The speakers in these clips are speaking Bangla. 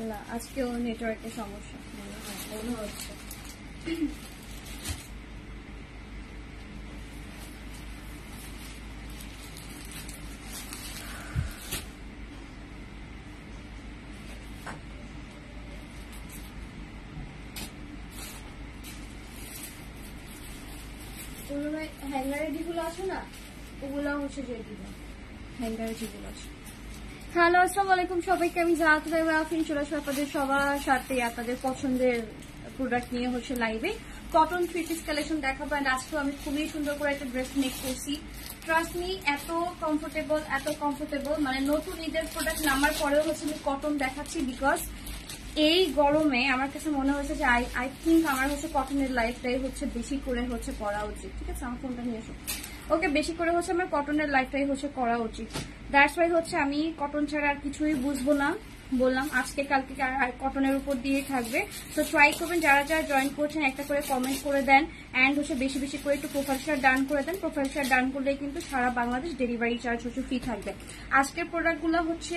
আল্লাহ আজকেও নেটওয়ার্কের সমস্যা মনে হচ্ছে। হ্যাঙ্গারের যেগুলো আছে না ওগুলো হচ্ছে যে হ্যাঙ্গারের যেগুলো আছে। হ্যালো আসসালামু আলাইকুম সবাইকে, আমি জাহাত আফিন চলে আসবো আপনাদের সবার সাথে আপনাদের পছন্দের প্রোডাক্ট নিয়ে হচ্ছে লাইভে কটন থ্রি পিস কালেকশন দেখাবো। এন্ড আজকেও আমি খুবই সুন্দর করে একটা ড্রেস মেক করছি। ট্রাস্ট মি, এত কমফোর্টেবল মানে নতুন ঈদের প্রোডাক্ট নামার পরেও হচ্ছে আমি কটন দেখাচ্ছি বিকজ এই গরমে আমার কাছে মনে হয়েছে যে আই থিঙ্ক আমার হচ্ছে কটনের লাইফটাই হচ্ছে বেশি করে হচ্ছে করা উচিত। ঠিক আছে, আমার ফোনটা নিয়ে এসো। ওকে, বেশি করে হচ্ছে আমার কটনের লাইফটাই হচ্ছে করা উচিত। দ্যাটস ওয়াই হচ্ছে আমি কটন ছাড়া আর কিছুই বুঝবো না, বললাম আজকে কালকে কটনের উপর দিয়ে থাকবে। তো ট্রাই করবেন, যারা যারা জয়েন করছেন একটা করে কমেন্ট করে দেন অ্যান্ড হচ্ছে বেশি বেশি করে একটু প্রোফাইল শেয়ার ডান করে দেন। প্রোফাইল শেয়ার ডান করলে কিন্তু সারা বাংলাদেশ ডেলিভারি চার্জ হচ্ছে ফ্রি থাকবে। আজকের প্রোডাক্টগুলো হচ্ছে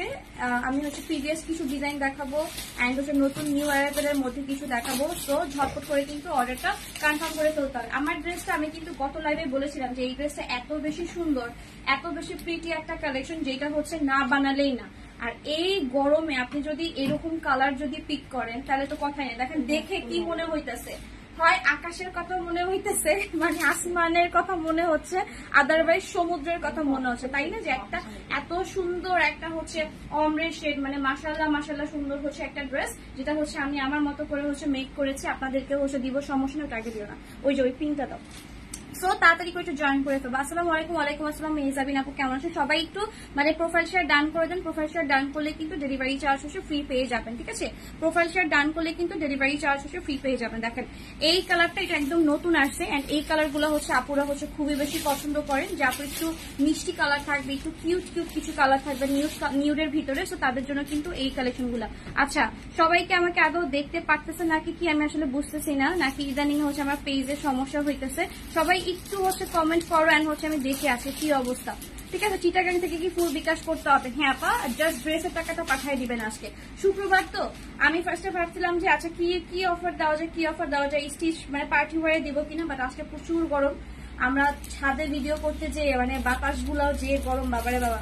আমি হচ্ছে প্রিভিয়াস কিছু ডিজাইন দেখাবো অ্যান্ড হচ্ছে নতুন নিউ অ্যারাইভেলের মধ্যে কিছু দেখাবো। তো ঝটপট করে কিন্তু অর্ডারটা কনফার্ম করে ফেলতে হবে। আমার ড্রেসটা আমি কিন্তু গত লাইভে বলেছিলাম যে এই ড্রেসটা এত বেশি সুন্দর, এত বেশি প্রিটি একটা কালেকশন যেটা হচ্ছে না বানালেই না। আর এই গরমে আপনি যদি এরকম কালার যদি পিক করেন তাহলে তো কথাই নেই। দেখেন দেখে কি মনে হইতেছে, হয় আকাশের কথা মনে হইতেছে মানে আসমানের কথা মনে হচ্ছে, আদারওয়াইজ সমুদ্রের কথা মনে হচ্ছে, তাই না? যে একটা এত সুন্দর একটা হচ্ছে অমরে শেড, মানে মাশাআল্লাহ সুন্দর হচ্ছে একটা ড্রেস যেটা হচ্ছে আমি আমার মতো করে হচ্ছে মেক করেছি। আপনাদেরকে হচ্ছে দিব, সমস্যা নেই, ওটা আগে দিও না, ওই যে ওই পিনটা দাও। সো তাড়াতাড়ি করে একটু জয়েন করে ফেলবো। আসসালামু আলাইকুম। ওয়ালাইকুম আসসালাম। মেহজাবিন আপু কেমন আছেন? সবাই একটু মানে প্রোফাইল শেয়ার ডান করে দেন। প্রোফাইল শেয়ার ডান করলে কিন্তু ডেলিভারি চার্জ হচ্ছে ফ্রি পেয়ে যাবেন। ঠিক আছে, প্রোফাইল শেয়ার ডান করলে কিন্তু ডেলিভারি চার্জ হচ্ছে ফ্রি পেয়ে যাবেন। দেখেন এই কালারটা এটা একদম নতুন আসছে এন্ড এই কালার গুলো হচ্ছে আপুরা হচ্ছে খুবই বেশি পছন্দ করেন, যে আপু একটু মিষ্টি কালার থাকবে, একটু কিউট কিছু কালার থাকবে নিউডের ভিতরে। সো তাদের জন্য কিন্তু এই কালেকশন গুলা। আচ্ছা, সবাইকে আমাকে আদৌ দেখতে পারতেছে নাকি কি আমি আসলে বুঝতেছি না, নাকি ইদানিং হচ্ছে আমার পেজে সমস্যা হইতেছে। সবাই একটু হচ্ছে কমেন্ট করো এন্ড হচ্ছে আমি দেখে আছি কি অবস্থা। ঠিক আছে, চিটাগাং থেকে কি ফুল বিকাশ করতে হবে? হ্যাঁ আপা, জাস্ট ড্রেসের টাকাটা পাঠিয়ে দিবেন। আজকে শুক্রবার তো আমি ফার্স্টে ভাবছিলাম যে আচ্ছা কি অফার দেওয়া যায় স্টিচ মানে পার্টি ওয়ারে দিব কিনা, বাট আজকে প্রচুর গরম। আমরা ছাদে ভিডিও করতে যে মানে বাতাস গুলাও যে গরম, বাবারে বাবা।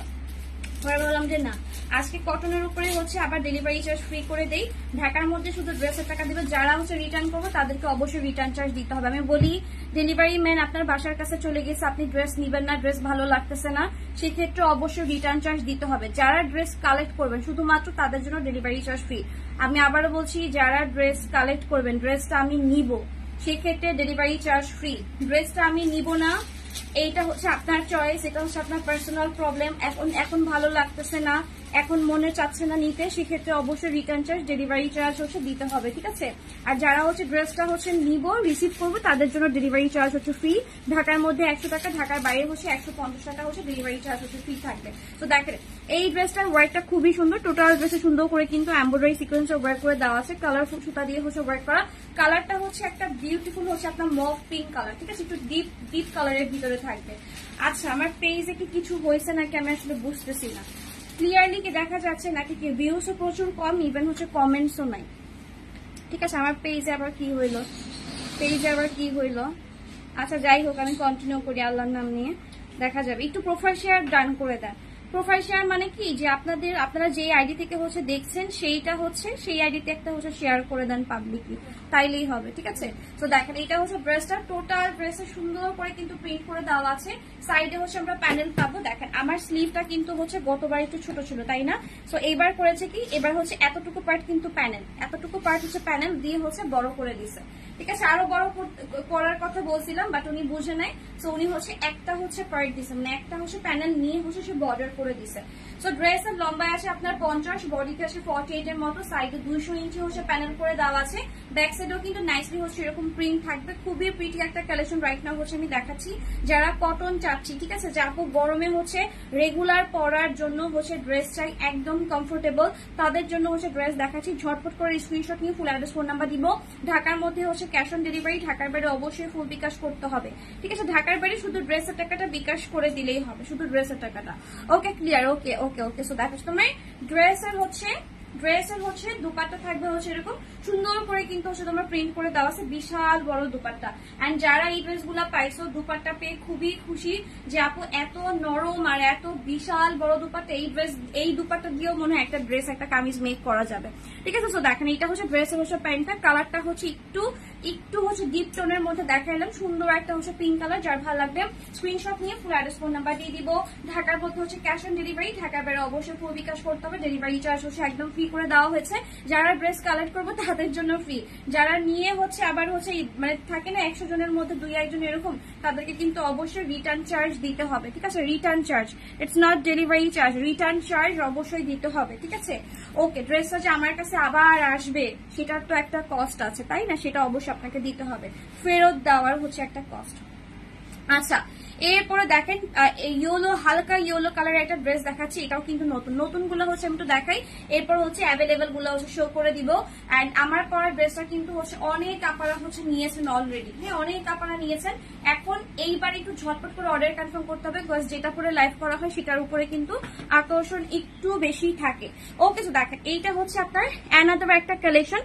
ভাবলাম যে না, আজকে কটনের উপরে হচ্ছে আবার ডেলিভারি চার্জ ফ্রি করে দেই। ঢাকার মধ্যে শুধু ড্রেসের টাকা দিবে, যারা হচ্ছে রিটার্ন করবো তাদেরকে অবশ্যই রিটার্ন চার্জ দিতে হবে। আমি বলি ডেলিভারি ম্যান আপনার বাসার কাছে চলে গেছে, আপনি ড্রেস নিবেন না, ড্রেস ভালো লাগতেছে না, সেক্ষেত্রে অবশ্যই রিটার্ন চার্জ দিতে হবে। যারা ড্রেস কালেক্ট করবেন শুধুমাত্র তাদের জন্য ডেলিভারি চার্জ ফ্রি। আমি আবারও বলছি, যারা ড্রেস কালেক্ট করবেন, ড্রেসটা আমি নিব, সেক্ষেত্রে ডেলিভারি চার্জ ফ্রি। ড্রেসটা আমি নিব না, এইটা হচ্ছে আপনার চয়েস, এটা হচ্ছে আপনার পার্সোনাল প্রবলেম। এখন ভালো লাগতেছে না, এখন মনে চাচ্ছে না নিতে, সেক্ষেত্রে অবশ্যই রিটার্ন চার্জ ডেলিভারি চার্জ হচ্ছে দিতে হবে। ঠিক আছে, আর যারা হচ্ছে ড্রেসটা হচ্ছে নিব রিসিভ করবো তাদের জন্য ডেলিভারি চার্জ হচ্ছে ফ্রি। ঢাকার মধ্যে 100 টাকা, ঢাকার বাইরে হচ্ছে 150 টাকা হচ্ছে ডেলিভারি চার্জ হচ্ছে ফ্রি থাকবে। তো দেখেন এই ড্রেসটার ওয়ার্কটা খুবই সুন্দর, টোটাল ড্রেসে সুন্দর করে কিন্তু এমব্রয়ডারি সিকোয়েন্সের ওয়ার্ক করে দেওয়া আছে, কালারফুল সুতা দিয়ে হচ্ছে ওয়ার্ক করা। কালারটা হচ্ছে একটা বিউটিফুল হচ্ছে আপনার মভ পিঙ্ক কালার। ঠিক আছে, একটু ডিপ কালারের ভিতরে থাকবে। আচ্ছা, আমার পেজে কি কিছু হয়েছে নাকি আমি আসলে বুঝতেছি না, ক্লিয়ারলি কি দেখা যাচ্ছে নাকি কি ভিউসও প্রচুর কম, ইভেন হচ্ছে কমেন্টসও নাই। ঠিক আছে, আমার পেজে আবার কি হইলো, আচ্ছা যাই হোক, আমি কন্টিনিউ করি আল্লাহর নাম নিয়ে, দেখা যাবে। একটু প্রোফাইল শেয়ার ডান করে দেন। প্রোফাইল শেয়ার মানে কি, যে আপনারা যে আইডি থেকে হচ্ছে দেখছেন সেইটা হচ্ছে সেই আইডিতে একটা হচ্ছে শেয়ার করে দেন পাবলিকলি, তাইলেই হবে। ঠিক আছে, তো দেখেন এটা হচ্ছে ড্রেসটা, টোটাল ড্রেসে সুন্দর করে কিন্তু প্রিন্ট করে দেওয়া আছে। সাইডে হচ্ছে আমরা প্যানেল পাবো। দেখেন আমার স্লিভটা কিন্তু হচ্ছে গতবার একটু ছোট ছিল, তাই না? সো এইবার করেছে কি, এবার হচ্ছে এতটুকু পার্ট কিন্তু প্যানেল, এতটুকু পার্ট হচ্ছে প্যানেল দিয়ে হচ্ছে বড় করে দিছে। ঠিক আছে, আরো বড় করার কথা বলছিলাম বাট উনি বুঝে নাই। সো উনি হচ্ছে একটা হচ্ছে পার্ট দিছে, মানে একটা হচ্ছে প্যানেল নিয়ে হচ্ছে সে বর্ডার করে দিছে। সো ড্রেসের লম্বা আছে আপনার 50, বডিতে আছে 48 এর মতো, সাইডে 200 ইঞ্চি হচ্ছে প্যানেল করে দেওয়া আছে। ব্যাক সাইডেও কিন্তু নাইসলি হচ্ছে এরকম প্রিন্ট থাকবে, খুবই প্রিটি একটা কালেকশন রাইট নাও হচ্ছে আমি দেখাচ্ছি। যারা কটন চাচ্ছি, ঠিক আছে, যে আপু গরমে হচ্ছে রেগুলার পরার জন্য হচ্ছে ড্রেস চাই, একদম কমফোর্টেবল, তাদের জন্য হচ্ছে ড্রেস দেখাচ্ছি। ঝটপট করে স্ক্রিনশট নিয়ে ফুল অ্যাড্রেস ফোন নাম্বার দিব। ঢাকার মধ্যে হচ্ছে ক্যাশ অন ডেলিভারি, ঢাকার বাইরে অবশ্যই ফুল বিকাশ করতে হবে। ঠিক আছে, ঢাকার বাইরে শুধু ড্রেসের টাকাটা বিকাশ করে দিলেই হবে, শুধু ড্রেসের টাকাটা। ওকে, ক্লিয়ার? ওকে। সো দেখো তোমার ড্রেসের হচ্ছে ড্রেসের হচ্ছে দুপাট্টা থাকবে হচ্ছে এরকম সুন্দর করে কিন্তু হচ্ছে তোমার প্রিন্ট করে দেওয়া আছে, বিশাল বড় দুপাট্টা। এন্ড যারা এই ড্রেসগুলা পাইছো দুপাট্টা পেয়ে খুবই খুশি যে আপু এত নরম আর এত বিশাল বড় দুপাট্টা, এই দুপাট্টা দিয়েও মনে হয় একটা ড্রেস একটা কামিজ মেক করা যাবে। ঠিক আছে, তো দেখেন এটা হচ্ছে ড্রেসের হচ্ছে প্যান্টটা, কালারটা হচ্ছে একটু হচ্ছে ডিপ টোনের মধ্যে দেখাইলাম, সুন্দর একটা হচ্ছে পিঙ্ক কালার। যার ভালো লাগবে স্ক্রিনশট নিয়ে ফুল অ্যাড্রেস ফোন নাম্বার দিয়ে দিব। ঢাকার মধ্যে হচ্ছে ক্যাশ অন ডেলিভারি, ঢাকার বাইরে অবশ্যই ফুল বিকাশ করতে হবে। ডেলিভারি চার্জ হচ্ছে একদম ফ্রি করে দেওয়া হয়েছে। যারা ড্রেস কালেক্ট করবো তাদের জন্য ফ্রি, যারা নিয়ে হচ্ছে আবার হচ্ছে মানে থাকে না 100 জনের মধ্যে 2-1 জন এরকম, তাদেরকে কিন্তু অবশ্যই রিটার্ন চার্জ দিতে হবে। ঠিক আছে, return charge, it's not delivery charge, return charge অবশ্যই দিতে হবে। ঠিক আছে, ওকে। ড্রেসটা যে আমার কাছে আবার আসবে সেটার তো একটা কস্ট আছে, তাই না? সেটা অবশ্যই আপনাকে দিতে হবে, ফেরত দেওয়ার হচ্ছে একটা কস্ট। আচ্ছা, এরপরে দেখেন ইয়েলো, হালকা ইয়েলো কালারের একটা ড্রেস দেখাচ্ছি, এটাও কিন্তু নতুন গুলো হচ্ছে আমি একটু দেখাই, এরপর হচ্ছে অ্যাভেলেবেল গুলো হচ্ছে শো করে দিব। এন্ড আমার পরা ড্রেসটা কিন্তু হচ্ছে অনেক আপনারা হচ্ছে নিয়েছেন অলরেডি, হ্যাঁ অনেক আপনারা নিয়েছেন। এখন এইবার একটু ঝটপট করে অর্ডার কনফার্ম করতে হবে, বিকজ যেটা পরে লাইভ করা হয় সেটার উপরে কিন্তু আকর্ষণ একটু বেশি থাকে। ওকে, তো দেখেন এইটা হচ্ছে আপনার অ্যানাদার একটা কালেকশন,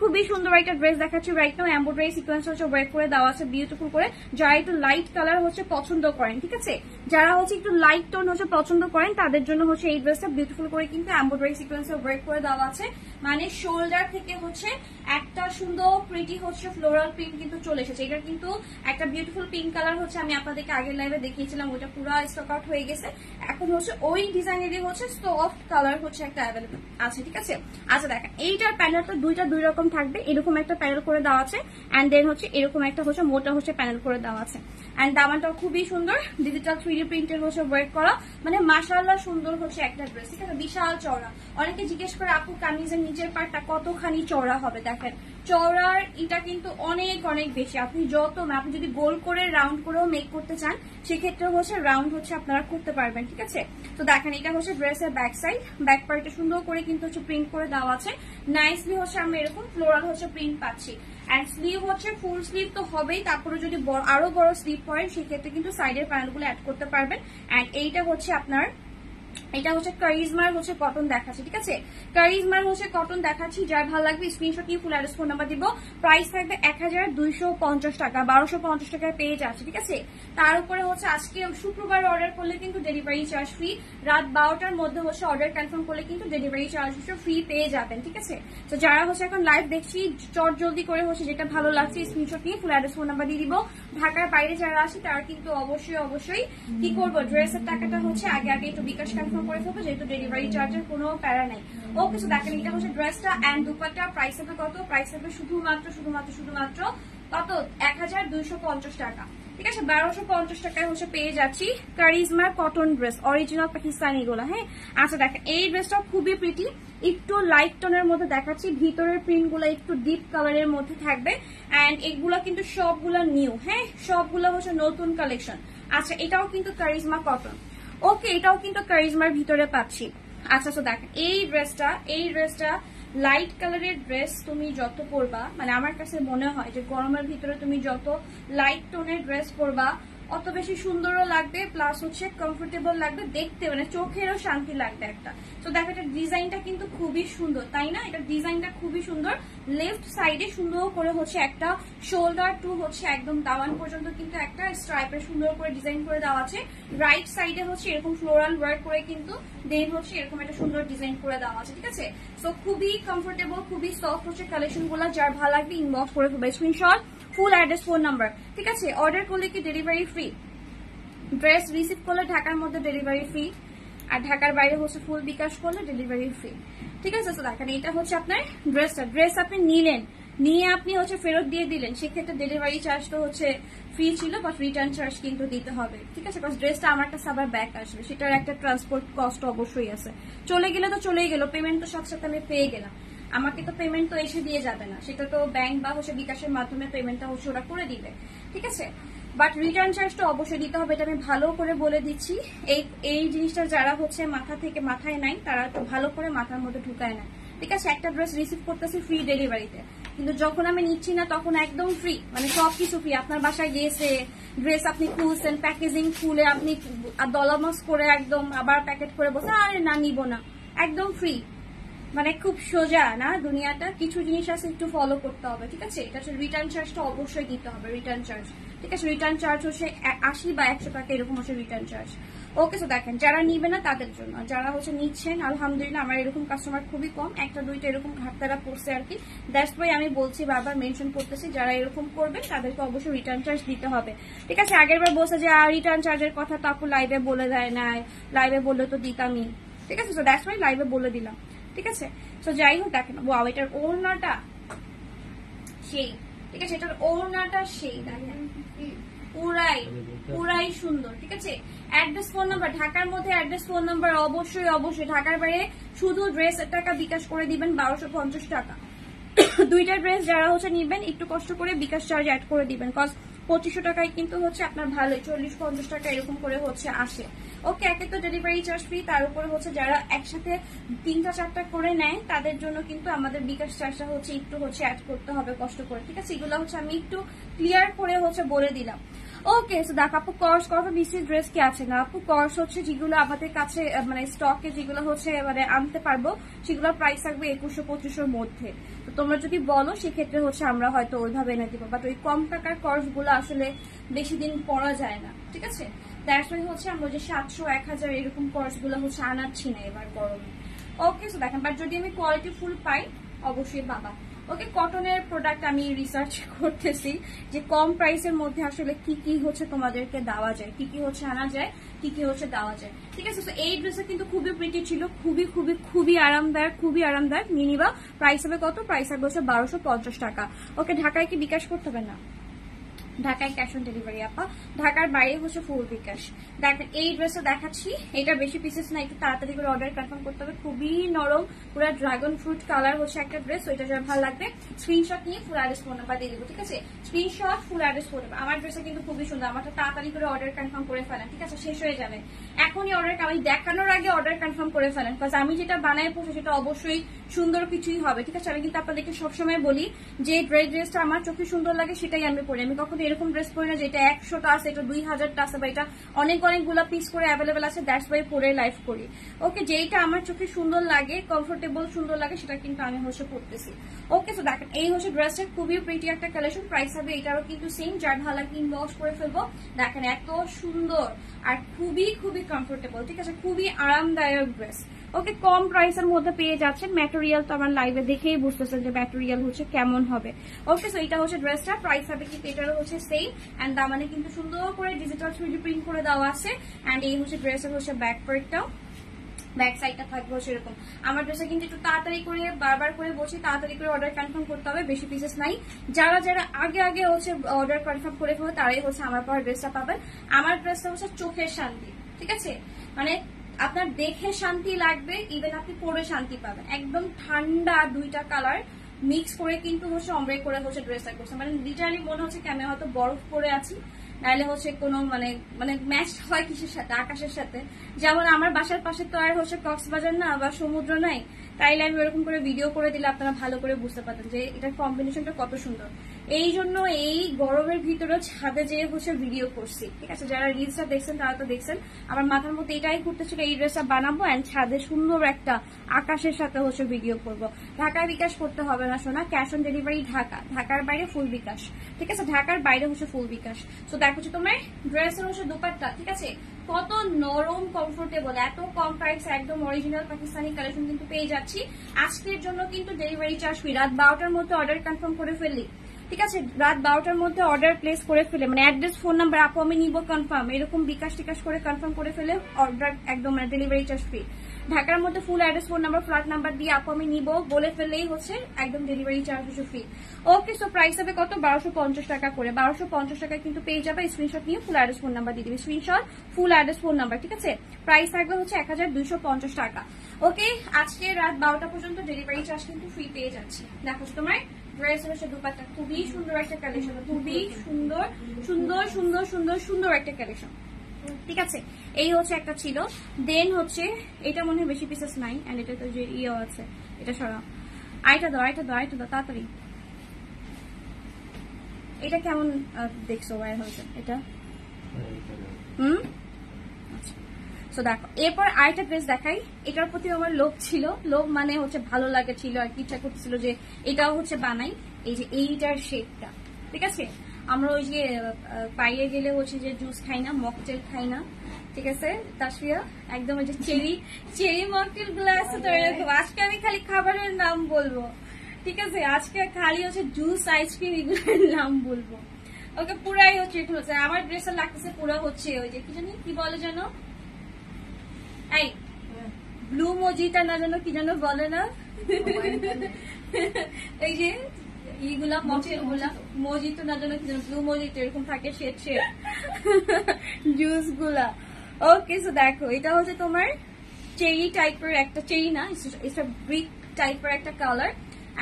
খুবই সুন্দর একটা ড্রেস দেখাচ্ছি রাইট নাও। এমব্রয়ডারি সিকোয়েন্স হচ্ছে ওয়ার্ক করে দেওয়া আছে বিউটিফুল করে। যারা একটু লাইট কালার হচ্ছে পছন্দ করেন, ঠিক আছে, যারা হচ্ছে একটু লাইট টোন হচ্ছে পছন্দ করেন তাদের জন্য হচ্ছে এই ড্রেসটা বিউটিফুল করে কিন্তু এমব্রয়ডারি সিকোয়েন্সে ওয়ার্ক করে দেওয়া আছে। মানে শোল্ডার থেকে হচ্ছে একটা সুন্দর প্রিটি হচ্ছে ফ্লোরাল প্রিন্ট কিন্তু চলে এসেছে। এটা কিন্তু একটা বিউটিফুল পিঙ্ক কালার হচ্ছে আমি আপনাদেরকে আগের লাইভে দেখিয়েছিলাম, ওইটা পুরো স্টক আউট হয়ে গেছে। এখন হচ্ছে ওই ডিজাইনেরই হচ্ছে সফট কালার হচ্ছে একটা অ্যাভেলেবল আছে। ঠিক আছে, আচ্ছা দেখেন এইটার প্যানেলটা দুই রকম থাকবে, এরকম একটা প্যানেল করে দেওয়া আছে এন্ড দেন হচ্ছে এরকম একটা হচ্ছে মোটা হচ্ছে প্যানেল করে দেওয়া আছে। এন্ড দামানটাও খুবই সুন্দর, ডিজিটাল 3D প্রিন্টের হচ্ছে ওয়ার্ক করা, মানে মাশাআল্লাহ সুন্দর হচ্ছে একটা ড্রেস। ঠিক আছে, বিশাল চওড়া। অনেকে জিজ্ঞেস করে আপু কামিজের নিচের পার্টটা কতখানি চওড়া হবে, দেখেন চওড়ার এটা কিন্তু অনেক বেশি। আপনি আপনি যদি গোল করে রাউন্ড করেও মেক করতে চান সেক্ষেত্রে হচ্ছে রাউন্ড হচ্ছে আপনারা করতে পারবেন। ঠিক আছে, তো দেখেন এটা হচ্ছে ড্রেসের ব্যাক সাইড, ব্যাক পার্টে সুন্দর করে কিন্তু হচ্ছে প্রিন্ট করে দেওয়া আছে। নাইসলি হচ্ছে আমরা এরকম ফ্লোরাল হচ্ছে প্রিন্ট পাচ্ছি। এন্ড স্লিভ হচ্ছে ফুল স্লিভ তো হবেই, তারপরে যদি আরো বড় স্লিভ পরেন সেক্ষেত্রে কিন্তু সাইডের প্যানেলগুলো অ্যাড করতে পারবেন। এন্ড এইটা হচ্ছে আপনার, এটা হচ্ছে কারিজমার হচ্ছে কটন দেখাচ্ছি। ঠিক আছে, কারিজমার হচ্ছে কটন দেখাচ্ছি, যার ভালো লাগবে স্ক্রিনশট নিয়ে ফুল অ্যাড্রেস ফোন নাম্বার দিব। প্রাইস থাকবে 1250 টাকা, 1250 টাকায় পেয়ে যাচ্ছে। ঠিক আছে, তার উপরে হচ্ছে আজকে শুক্রবার অর্ডার করলে কিন্তু ডেলিভারি চার্জ ফ্রি, রাত 12টার মধ্যে হচ্ছে অর্ডার কনফার্ম করলে কিন্তু ডেলিভারি চার্জ হচ্ছে ফ্রি পেয়ে যাবেন। ঠিক আছে, তো যারা হচ্ছে এখন লাইভ দেখছি চট জলদি করে হচ্ছে যেটা ভালো লাগছে স্ক্রিনশট নিয়ে ফুল অ্যাড্রেস ফোন নাম্বার দিয়ে দিব। ঢাকার বাইরে যারা আসে তারা কিন্তু অবশ্যই কি করবো, ড্রেসের টাকাটা হচ্ছে আগে একটু বিকাশ কনফার্ম করে ফেলবো, যেহেতু ডেলিভারি চার্জের কোনো প্যারা নাই। ওকে, তো দেখেন এটা হচ্ছে ড্রেসটা এন্ড দুপাট্টা। প্রাইস হবে কত? প্রাইস হবে শুধুমাত্র কত? 1250 টাকা। ঠিক আছে, 1250 টাকায় হচ্ছে পেয়ে যাচ্ছি কারিজমার কটন ড্রেস, অরিজিনাল পাকিস্তানি গুলা। হ্যাঁ, আচ্ছা দেখেন এই ড্রেসটা খুবই প্রিটি, একটু লাইট টোনের মধ্যে দেখাচ্ছি, ভিতরের প্রিন্ট গুলা একটু ডিপ কালারের মধ্যে থাকবে এন্ড এগুলা কিন্তু সবগুলা নিউ, হ্যাঁ সবগুলা হচ্ছে নতুন কালেকশন। আচ্ছা, এটাও কিন্তু কারিজমা কটন। ওকে, এটাও কিন্তু কারিজমার ভিতরে পাচ্ছি। আচ্ছা, তো দেখেন এই ড্রেসটা লাইট কালারের ড্রেস তুমি যত পরবা, মানে আমার কাছে মনে হয় যে গরমের ভিতরে তুমি যত লাইট টোনের ড্রেস পরবা অত বেশি সুন্দরও লাগবে, প্লাস হচ্ছে কমফোর্টেবল লাগবে দেখতে, মানে চোখেরও শান্তি লাগবে একটা। তো দেখো এটা ডিজাইনটা কিন্তু খুবই সুন্দর, তাই না? এটা ডিজাইনটা খুবই সুন্দর। লেফট সাইডে সুন্দর করে হচ্ছে একটা শোল্ডার টু হচ্ছে একদম দাওয়ান পর্যন্ত কিন্তু একটা স্ট্রাইপের সুন্দর করে ডিজাইন করে দেওয়া আছে। রাইট সাইডে হচ্ছে এরকম ফ্লোরাল ওয়ার্ক করে কিন্তু দেন হচ্ছে এরকম একটা সুন্দর ডিজাইন করে দেওয়া আছে। ঠিক আছে, সো খুবই কমফোর্টেবল, খুবই সফট হচ্ছে কালেকশন গুলো। যার ভালো লাগবে ইনবক্স করে ফেলবে, screenshot full address phone number. ঠিক আছে, অর্ডার করলে কি ডেলিভারি ফ্রি, ড্রেস রিসিভ করলে ঢাকার মধ্যে ডেলিভারি ফ্রি, আর ঢাকার বাইরে হচ্ছে ফুল বিকাশ করলে ডেলিভারি ফ্রি। ঠিক আছে, তো দেখেন এটা হচ্ছে আপনার ড্রেসটা, ড্রেস আপনি নিলেন, নিয়ে আপনি হচ্ছে ফেরত দিয়ে দিলেন, সেক্ষেত্রে ডেলিভারি চার্জ তো হচ্ছে ফ্রি ছিল, বাট রিটার্ন চার্জ কিন্তু দিতে হবে। ঠিক আছে, বিকজ ড্রেসটা আমার কাছে আবার ব্যাক আসবে, সেটার একটা ট্রান্সপোর্ট কস্ট অবশ্যই আছে। চলে গেলে তো চলেই গেল, পেমেন্ট তো সাথে সাথে আমি পেয়ে গেলাম, আমাকে তো পেমেন্ট তো এসে দিয়ে যাবে না, সেটা তো ব্যাংক বা হচ্ছে বিকাশের মাধ্যমে পেমেন্টটা হচ্ছে ওরা করে দিবে। ঠিক আছে, বাট রিটার্ন চার্জটা অবশ্যই দিতে হবে, এটা আমি ভালো করে বলে দিচ্ছি। এই জিনিসটা যারা হচ্ছে মাথায় নাই তারা তো ভালো করে মাথার মধ্যে ঢুকায় না। ঠিক আছে, একটা ড্রেস রিসিভ করতেছি ফ্রি ডেলিভারিতে, কিন্তু যখন আমি নিচ্ছি না তখন একদম ফ্রি, মানে সবকিছু ফ্রি। আপনার বাসায় গিয়েছে ড্রেস আপনি খুলছেন, প্যাকেজিং খুলে আপনি দলামস করে একদম আবার প্যাকেট করে বসে আরে না নিব না, একদম ফ্রি। মানে খুব সোজা না দুনিয়াটা, কিছু জিনিস আছে একটু ফলো করতে হবে, ঠিক আছে। এটা হচ্ছে রিটার্ন চার্জটা অবশ্যই দিতে হবে, রিটার্ন চার্জ, ঠিক আছে। রিটার্ন চার্জ হচ্ছে 80 বা 100 টাকা এরকম হচ্ছে রিটার্ন চার্জ। ওকে, সো দেখেন যারা নিবে না তাদের জন্য, যারা হচ্ছে নিচ্ছেন আলহামদুলিল্লাহ আমার এরকম কাস্টমার খুবই কম, একটা দুইটা এরকম ঘাটতারা পড়ছে আর কি। দ্যাটস ওয়াই আমি বলছি, বারবার মেনশন করতেছি, যারা এরকম করবেন তাদেরকে অবশ্যই রিটার্ন চার্জ দিতে হবে, ঠিক আছে। আগের বার বলছে যে রিটার্ন চার্জের কথা তো আপু লাইভে বলে দেয় নাই, লাইভে বললে তো দিতামই, ঠিক আছে। সো দ্যাটস ওয়াই লাইভে বলে দিলাম, ঠিক আছে। তো যাই হোক দেখেন, ওয়াও এটার ওড়নাটা সেই, ঠিক আছে, এটার ওড়নাটা সেই দেখেন, পুরাই পুরাই সুন্দর, ঠিক আছে। অ্যাড্রেস ফোন নাম্বার, ঢাকার মধ্যে অ্যাড্রেস ফোন নাম্বার অবশ্যই অবশ্যই, ঢাকার বাইরে শুধু ড্রেসের টাকা বিকাশ করে দিবেন 1250 টাকা। দুইটা ড্রেস যারা হচ্ছে নিবেন একটু কষ্ট করে বিকাশ চার্জ অ্যাড করে দিবেন, কজ 2500 টাকায় কিন্তু হচ্ছে আপনার ভালোই 40-50 টাকা এরকম করে হচ্ছে আসে। ওকে, একে তো ডেলিভারি চার্জ ফ্রি, তার উপরে হচ্ছে যারা একসাথে 3টা-4টা করে নেয় তাদের জন্য কিন্তু আমাদের বিকাশ চার্জটা হচ্ছে একটু হচ্ছে অ্যাড করতে হবে কষ্ট করে, ঠিক আছে। এগুলো হচ্ছে আমি একটু ক্লিয়ার করে হচ্ছে বলে দিলাম। ওকে, সো দেখো আপু কর্স কত বিসি ড্রেস কি আছে না আপু, কর্স হচ্ছে যেগুলো আমাদের কাছে মানে স্টকে যেগুলো হচ্ছে মানে আনতে পারবো সেগুলোর প্রাইস থাকবে 2100-2500 মধ্যে। তো তোমরা যদি বলো সেক্ষেত্রে হচ্ছে আমরা হয়তো ওইভাবে এনে দিব, বাট ওই কম টাকার কর্স গুলো আসলে বেশি দিন পরা যায় না, ঠিক আছে। দ্যাটস ওয়াই হচ্ছে আমরা যে 700-1000 এরকম কর্স গুলো হচ্ছে আনাচ্ছি না এবার গরমে। ওকে, সো দেখেন, বাট যদি আমি কোয়ালিটি ফুল পাই অবশ্যই বাবা। ওকে, কটনের প্রোডাক্ট আমি রিসার্চ করতেছি যে কম প্রাইসের মধ্যে আসলে কি কি হচ্ছে তোমাদেরকে দেওয়া যায়, কি কি হচ্ছে আনা যায়, কি কি হচ্ছে দেওয়া যায়, ঠিক আছে। তো এই ড্রেসটা কিন্তু খুবই প্রিটি ছিল, খুবই খুবই খুবই আরামদায়ক, খুবই আরামদায়ক। মিনিবা প্রাইস হবে কত, প্রাইস হবে হচ্ছে 1250 টাকা। ওকে, ঢাকায় কি বিকাশ করতে হবে না, ঢাকায় ক্যাশ অন ডেলিভারি আপা, ঢাকার বাইরে হচ্ছে ফুল বিকাশ। দেখেন এই ড্রেসটা দেখাচ্ছি, এটা বেশি পিসেস না, একটু তাড়াতাড়ি করে অর্ডার কনফার্ম করতে হবে। খুবই নরম, পুরো ড্রাগন ফ্রুট কালার হচ্ছে একটা ড্রেস, ওইটা যার ভালো লাগবে স্ক্রিনশট নিয়ে ফুল অ্যাড্রেস ফোন নাম্বার দিয়ে দেবো, ঠিক আছে। Screenshot full address phone number. আমার ড্রেসটা কিন্তু খুবই সুন্দর, আমারটা তাড়াতাড়ি করে অর্ডার কনফার্ম করে ফেলেন, ঠিক আছে, শেষ হয়ে যাবে এখনই অর্ডার, আমি দেখানোর আগে অর্ডার কনফার্ম করে ফেলেন, বিকজ আমি যেটা বানাই পড়ছি সেটা অবশ্যই সুন্দর কিছুই হবে, ঠিক আছে। আমি কিন্তু আপনাদেরকে সবসময় বলি যে ড্রেসটা আমার চোখে সুন্দর লাগে সেটাই আমি পরি, আমি কখনো এরকম ড্রেস পরি না যেটা 100টা আছে, এটা 2000টা আছে, বা এটা অনেকগুলা পিস করে অ্যাভেলেবেল আছে, দ্যাটস ওয়াই পরে লাইভ করি। ওকে, যেইটা আমার চোখে সুন্দর লাগে, কমফোর্টেবল সুন্দর লাগে, সেটা কিন্তু আমি হচ্ছে পরতেছি। ওকে, তো দেখেন এই হচ্ছে ড্রেসের খুবই প্রিটি একটা কালেকশন, প্রাইস হবে এটারও কিন্তু সেম, যার ভালো লাগে ইনবক্স করে ফেলবো। দেখেন এত সুন্দর আর খুবই খুবই কমফোর্টেবল, ঠিক আছে, খুবই আরামদায়ক ড্রেস। ওকে, কম প্রাইসের মধ্যে পেয়ে যাচ্ছেন, ম্যাটেরিয়াল তো আমার লাইভে দেখেই বুঝতেছেন যে ম্যাটেরিয়াল হচ্ছে কেমন হবে। ওকে, সো এটা হচ্ছে ড্রেসটা, প্রাইস হবে কিন্তু এটারও হচ্ছে সেম, এন্ড দামানে কিন্তু সুন্দর করে ডিজিটাল 3D প্রিন্ট করে দেওয়া আছে। এন্ড এই হচ্ছে ড্রেসের হচ্ছে ব্যাক পার্টটাও, ব্যাক সাইডটা থাকবে হচ্ছে এরকম। আমার ড্রেসে কিন্তু একটু তাড়াতাড়ি করে, বারবার করে বলছি তাড়াতাড়ি করে অর্ডার কনফার্ম করতে হবে, বেশি পিসেস নাই। যারা যারা আগে আগে হচ্ছে অর্ডার কনফার্ম করে ফেলবে তারাই হচ্ছে আমার পর ড্রেসটা পাবেন। আমার ড্রেসটা হচ্ছে চোখের শান্তি, ঠিক আছে, মানে আপনার দেখে শান্তি লাগবে, ইভেন আপনি পরে শান্তি পাবেন। একদম ঠান্ডা দুইটা কালার মিক্স করে কিন্তু হচ্ছে অমব্রে করে হচ্ছে ড্রেসটা করছে, মানে লিটারালি মনে হচ্ছে কি আমি হয়তো বরফ পরে আছি, নাইলে হচ্ছে কোনো মানে মানে ম্যাচ হয় কিসের সাথে, আকাশের সাথে। যেমন আমার বাসার পাশে তো আর হচ্ছে কক্সবাজার না বা সমুদ্র নাই, তাইলে আমি ওরকম করে ভিডিও করে দিলে আপনারা ভালো করে বুঝতে পারতেন যে এটার কম্বিনেশনটা কত সুন্দর। এই জন্য এই গরমের ভিতরে ছাদে যেয়ে হচ্ছে ভিডিও করছি, ঠিক আছে। যারা রিলসটা দেখছেন তারা তো দেখছেন, আমার মাথার মধ্যে এটাই ঘুরতেছিল এই ড্রেসটা বানাবো এন্ড ছাদে সুন্দর একটা আকাশের সাথে হচ্ছে ভিডিও করব। ঢাকায় বিকাশ করতে হবে না সোনা, ক্যাশ অন ডেলিভারি ঢাকা, ঢাকার বাইরে ফুল বিকাশ, ঠিক আছে, ঢাকার বাইরে হচ্ছে ফুল বিকাশ। তো দেখো হচ্ছে তোমার ড্রেসের হচ্ছে দোপাট্টা, ঠিক আছে, কত নরম কমফোর্টেবল, এত কম প্রাইস, একদম অরিজিনাল পাকিস্তানি কালেকশন কিন্তু পেয়ে যাচ্ছি। আজকের জন্য কিন্তু ডেলিভারি চার্জ ফ্রি, রাত 12টার মধ্যে অর্ডার কনফার্ম করে ফেললি, ঠিক আছে, রাত 12টার মধ্যে অর্ডার প্লেস করে ফেলে, মানে অ্যাড্রেস ফোন নাম্বার আপু আমি নিব কনফার্ম, এরকম বিকাশ টিকাশ করে কনফার্ম করে ফেলে অর্ডার একদম মানে ডেলিভারি চার্জ ফ্রি। ঢাকার মধ্যে ফুল address phone number flat number দিয়ে আপু আমি নিব বলে ফেললেই হচ্ছে একদম ডেলিভারি চার্জ হচ্ছে ফ্রি। ওকে, সো প্রাইস হবে কত, 1250 টাকা করে, 1250 টাকা কিন্তু পেয়ে যাবে। স্ক্রিনশট নিয়ে ফুল অ্যাড্রেস ফোন নাম্বার দিয়ে দিবে, screenshot full address phone number, ঠিক আছে। প্রাইস থাকবে হচ্ছে 1250 টাকা। ওকে, আজকে রাত 12টা পর্যন্ত ডেলিভারি চার্জ কিন্তু ফ্রি পেয়ে যাচ্ছি। দেখো তোমার ড্রেসের হচ্ছে দুপাট্টা খুবই সুন্দর একটা কালেকশন, খুবই সুন্দর সুন্দর সুন্দর সুন্দর সুন্দর একটা কালেকশন, ঠিক আছে। এই হচ্ছে একটা ছিল, দেন হচ্ছে এটা মনে হয় বেশি পিসেস নাই, এন্ড এটা তো যে ইয়ে আছে, এটা সরা আইটা দাও, আইটা দাও, আইটা দাও তাড়াতাড়ি। এটা কেমন দেখছো ওয়ার হয়েছে এটা? তো দেখো এরপর আরেকটা ড্রেস দেখাই, এটার প্রতি আমার লোভ ছিল, লোভ মানে হচ্ছে ভালো লাগে ছিল আর কি, ইচ্ছা করতেছিল যে এটাও হচ্ছে বানাই। এই যে এইটার শেপটা, ঠিক আছে, আমরা ওই যে বাইরে গেলে হচ্ছে যে জুস খাই না, মকটেল খাই না, ঠিক আছে তাসফিয়া, একদম ওই যে চেরি মকটেল গুলো আছে তো এরকম। আজকে আমি খালি খাবারের নাম বলবো, ঠিক আছে, আজকে খালি হচ্ছে জুস আইসক্রিম এগুলোর নাম বলবো। ওকে পুরাই হচ্ছে একটু হচ্ছে আমার ড্রেসটা লাগতেছে পুরো হচ্ছে ওই যে কি জানি কি বলে যেন, এই ব্লু মজিটা না যেন কি যেন বলে না, এই যে এইগুলা মকটেল গুলা মজিতো না যেন কি যেন ব্লু মজিটো এরকম থাকে শেড শেড জুস গুলা। ওকে সো দেখো এটা হচ্ছে তোমার চেরি টাইপের একটা, চেরি না এটা ব্রিক টাইপের একটা কালার।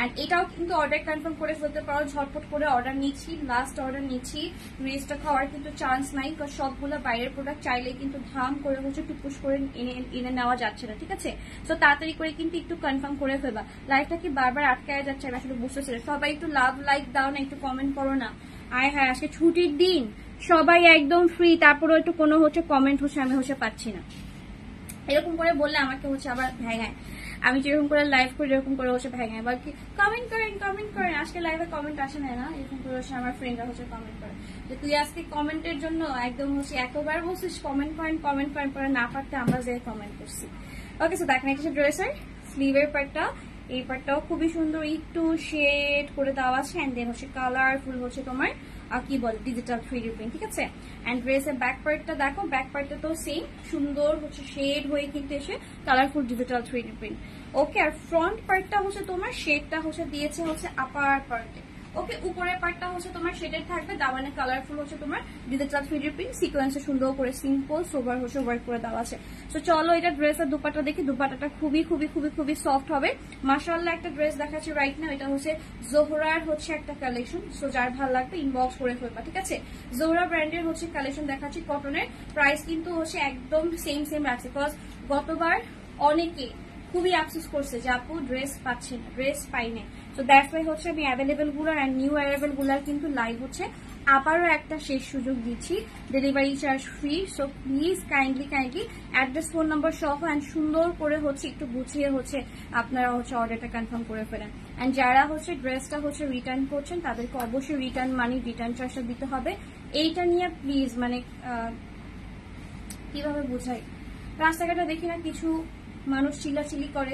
এন্ড এটাও কিন্তু অর্ডার কনফার্ম করে ফেলতে পারো, ঝটপট করে অর্ডার নিচ্ছি, লাস্ট অর্ডার নিচ্ছি, রিস্কটা খাওয়ার কিন্তু চান্স নাই, কারণ সবগুলো বাইরের প্রোডাক্ট চাইলে কিন্তু ধাম করে হচ্ছে টুকুস করে এনে নেওয়া যাচ্ছে না, ঠিক আছে। তো তাড়াতাড়ি করে কিন্তু একটু কনফার্ম করে ফেলবা, লাইফটা কি বারবার আটকায় যাচ্ছে আমি আসলে বুঝতেছি। সবাই একটু লাভ লাইক দাও না, একটু কমেন্ট করো না। আয় হ্যাঁ আজকে ছুটির দিন, সবাই একদম ফ্রি, তারপরেও একটু কোনো হচ্ছে কমেন্ট হচ্ছে আমি হচ্ছে পাচ্ছি না, এরকম করে বললে আমাকে হচ্ছে আবার ভেঙায়, আমি যেরকম করে লাইভ করি এরকম করে হচ্ছে ভেঙায়, বাকি কমেন্ট করেন আজকে লাইভে কমেন্ট আসে না, এরকম করে হচ্ছে আমার ফ্রেন্ডরা হচ্ছে কমেন্ট করে যে তুই আজকে কমেন্টের জন্য একদম হচ্ছে এতবার বলছিস কমেন্ট করেন পরে না পারতে আমরা যে কমেন্ট করছি। ওকে সো দেখেন একটা ড্রেসের স্লিভের পার্টটা, এই পার্টটাও খুবই সুন্দর, একটু শেড করে দেওয়া আছে, এন্ড দেন হচ্ছে কালারফুল হচ্ছে তোমার কি বলে ডিজিটাল 3D প্রিন্ট, ঠিক আছে। এন্ড ড্রেসের ব্যাক পার্টটা দেখো, ব্যাক পার্টটা তো সেম সুন্দর হচ্ছে শেড হয়ে কিন্তু এসে কালারফুল ডিজিটাল 3D প্রিন্ট। ওকে আর ফ্রন্ট পার্টটা হচ্ছে তোমার শেডটা হচ্ছে দিয়েছে হচ্ছে আপার পার্টে। ওকে উপরের পার্টটা হচ্ছে তোমার শেডের থাকবে, দামানে কালারফুল হচ্ছে তোমার ডিজিটাল 3D প্রিন্ট, সিকোয়েন্সে সুন্দর করে সিম্পল সোবার হচ্ছে ওয়ার্ক করে দেওয়া আছে। তো চলো এটা ড্রেসের দুপাট্টা দেখি, দুপাট্টাটা খুবই খুবই খুবই খুবই সফট হবে মাশাআল্লাহ। একটা ড্রেস দেখাচ্ছি রাইট নাও, এটা হচ্ছে জোহরার হচ্ছে একটা কালেকশন, সো যার ভালো লাগবে ইনবক্স করে ফেলবা, ঠিক আছে। জোহরা ব্র্যান্ডের হচ্ছে কালেকশন দেখাচ্ছি কটনের, প্রাইস কিন্তু হচ্ছে একদম সেম রাখছে, বিকজ গতবার অনেকে খুবই আফসোস করছে যে আপু ড্রেস পাচ্ছে না, ড্রেস পাইনি, তো দ্যাটস ওয়াই হচ্ছে আমি অ্যাভেলেবেল গুলার আর নিউ অ্যারাইভেল গুলার কিন্তু লাইভ হচ্ছে আবারও একটা শেষ সুযোগ দিচ্ছি, delivery charge free. So please kindly address phone number সহ অ্যান্ড সুন্দর করে হচ্ছে একটু গুছিয়ে হচ্ছে আপনারা হচ্ছে অর্ডারটা কনফার্ম করে ফেলেন। অ্যান্ড যারা হচ্ছে ড্রেসটা হচ্ছে রিটার্ন করছেন তাদেরকে অবশ্যই রিটার্ন মানি রিটার্ন চার্জটা দিতে হবে। এইটা নিয়ে প্লিজ মানে কিভাবে বোঝাই, রাস্তাঘাটে দেখি না কিছু মানুষ চিল্লাচিল্লি করে,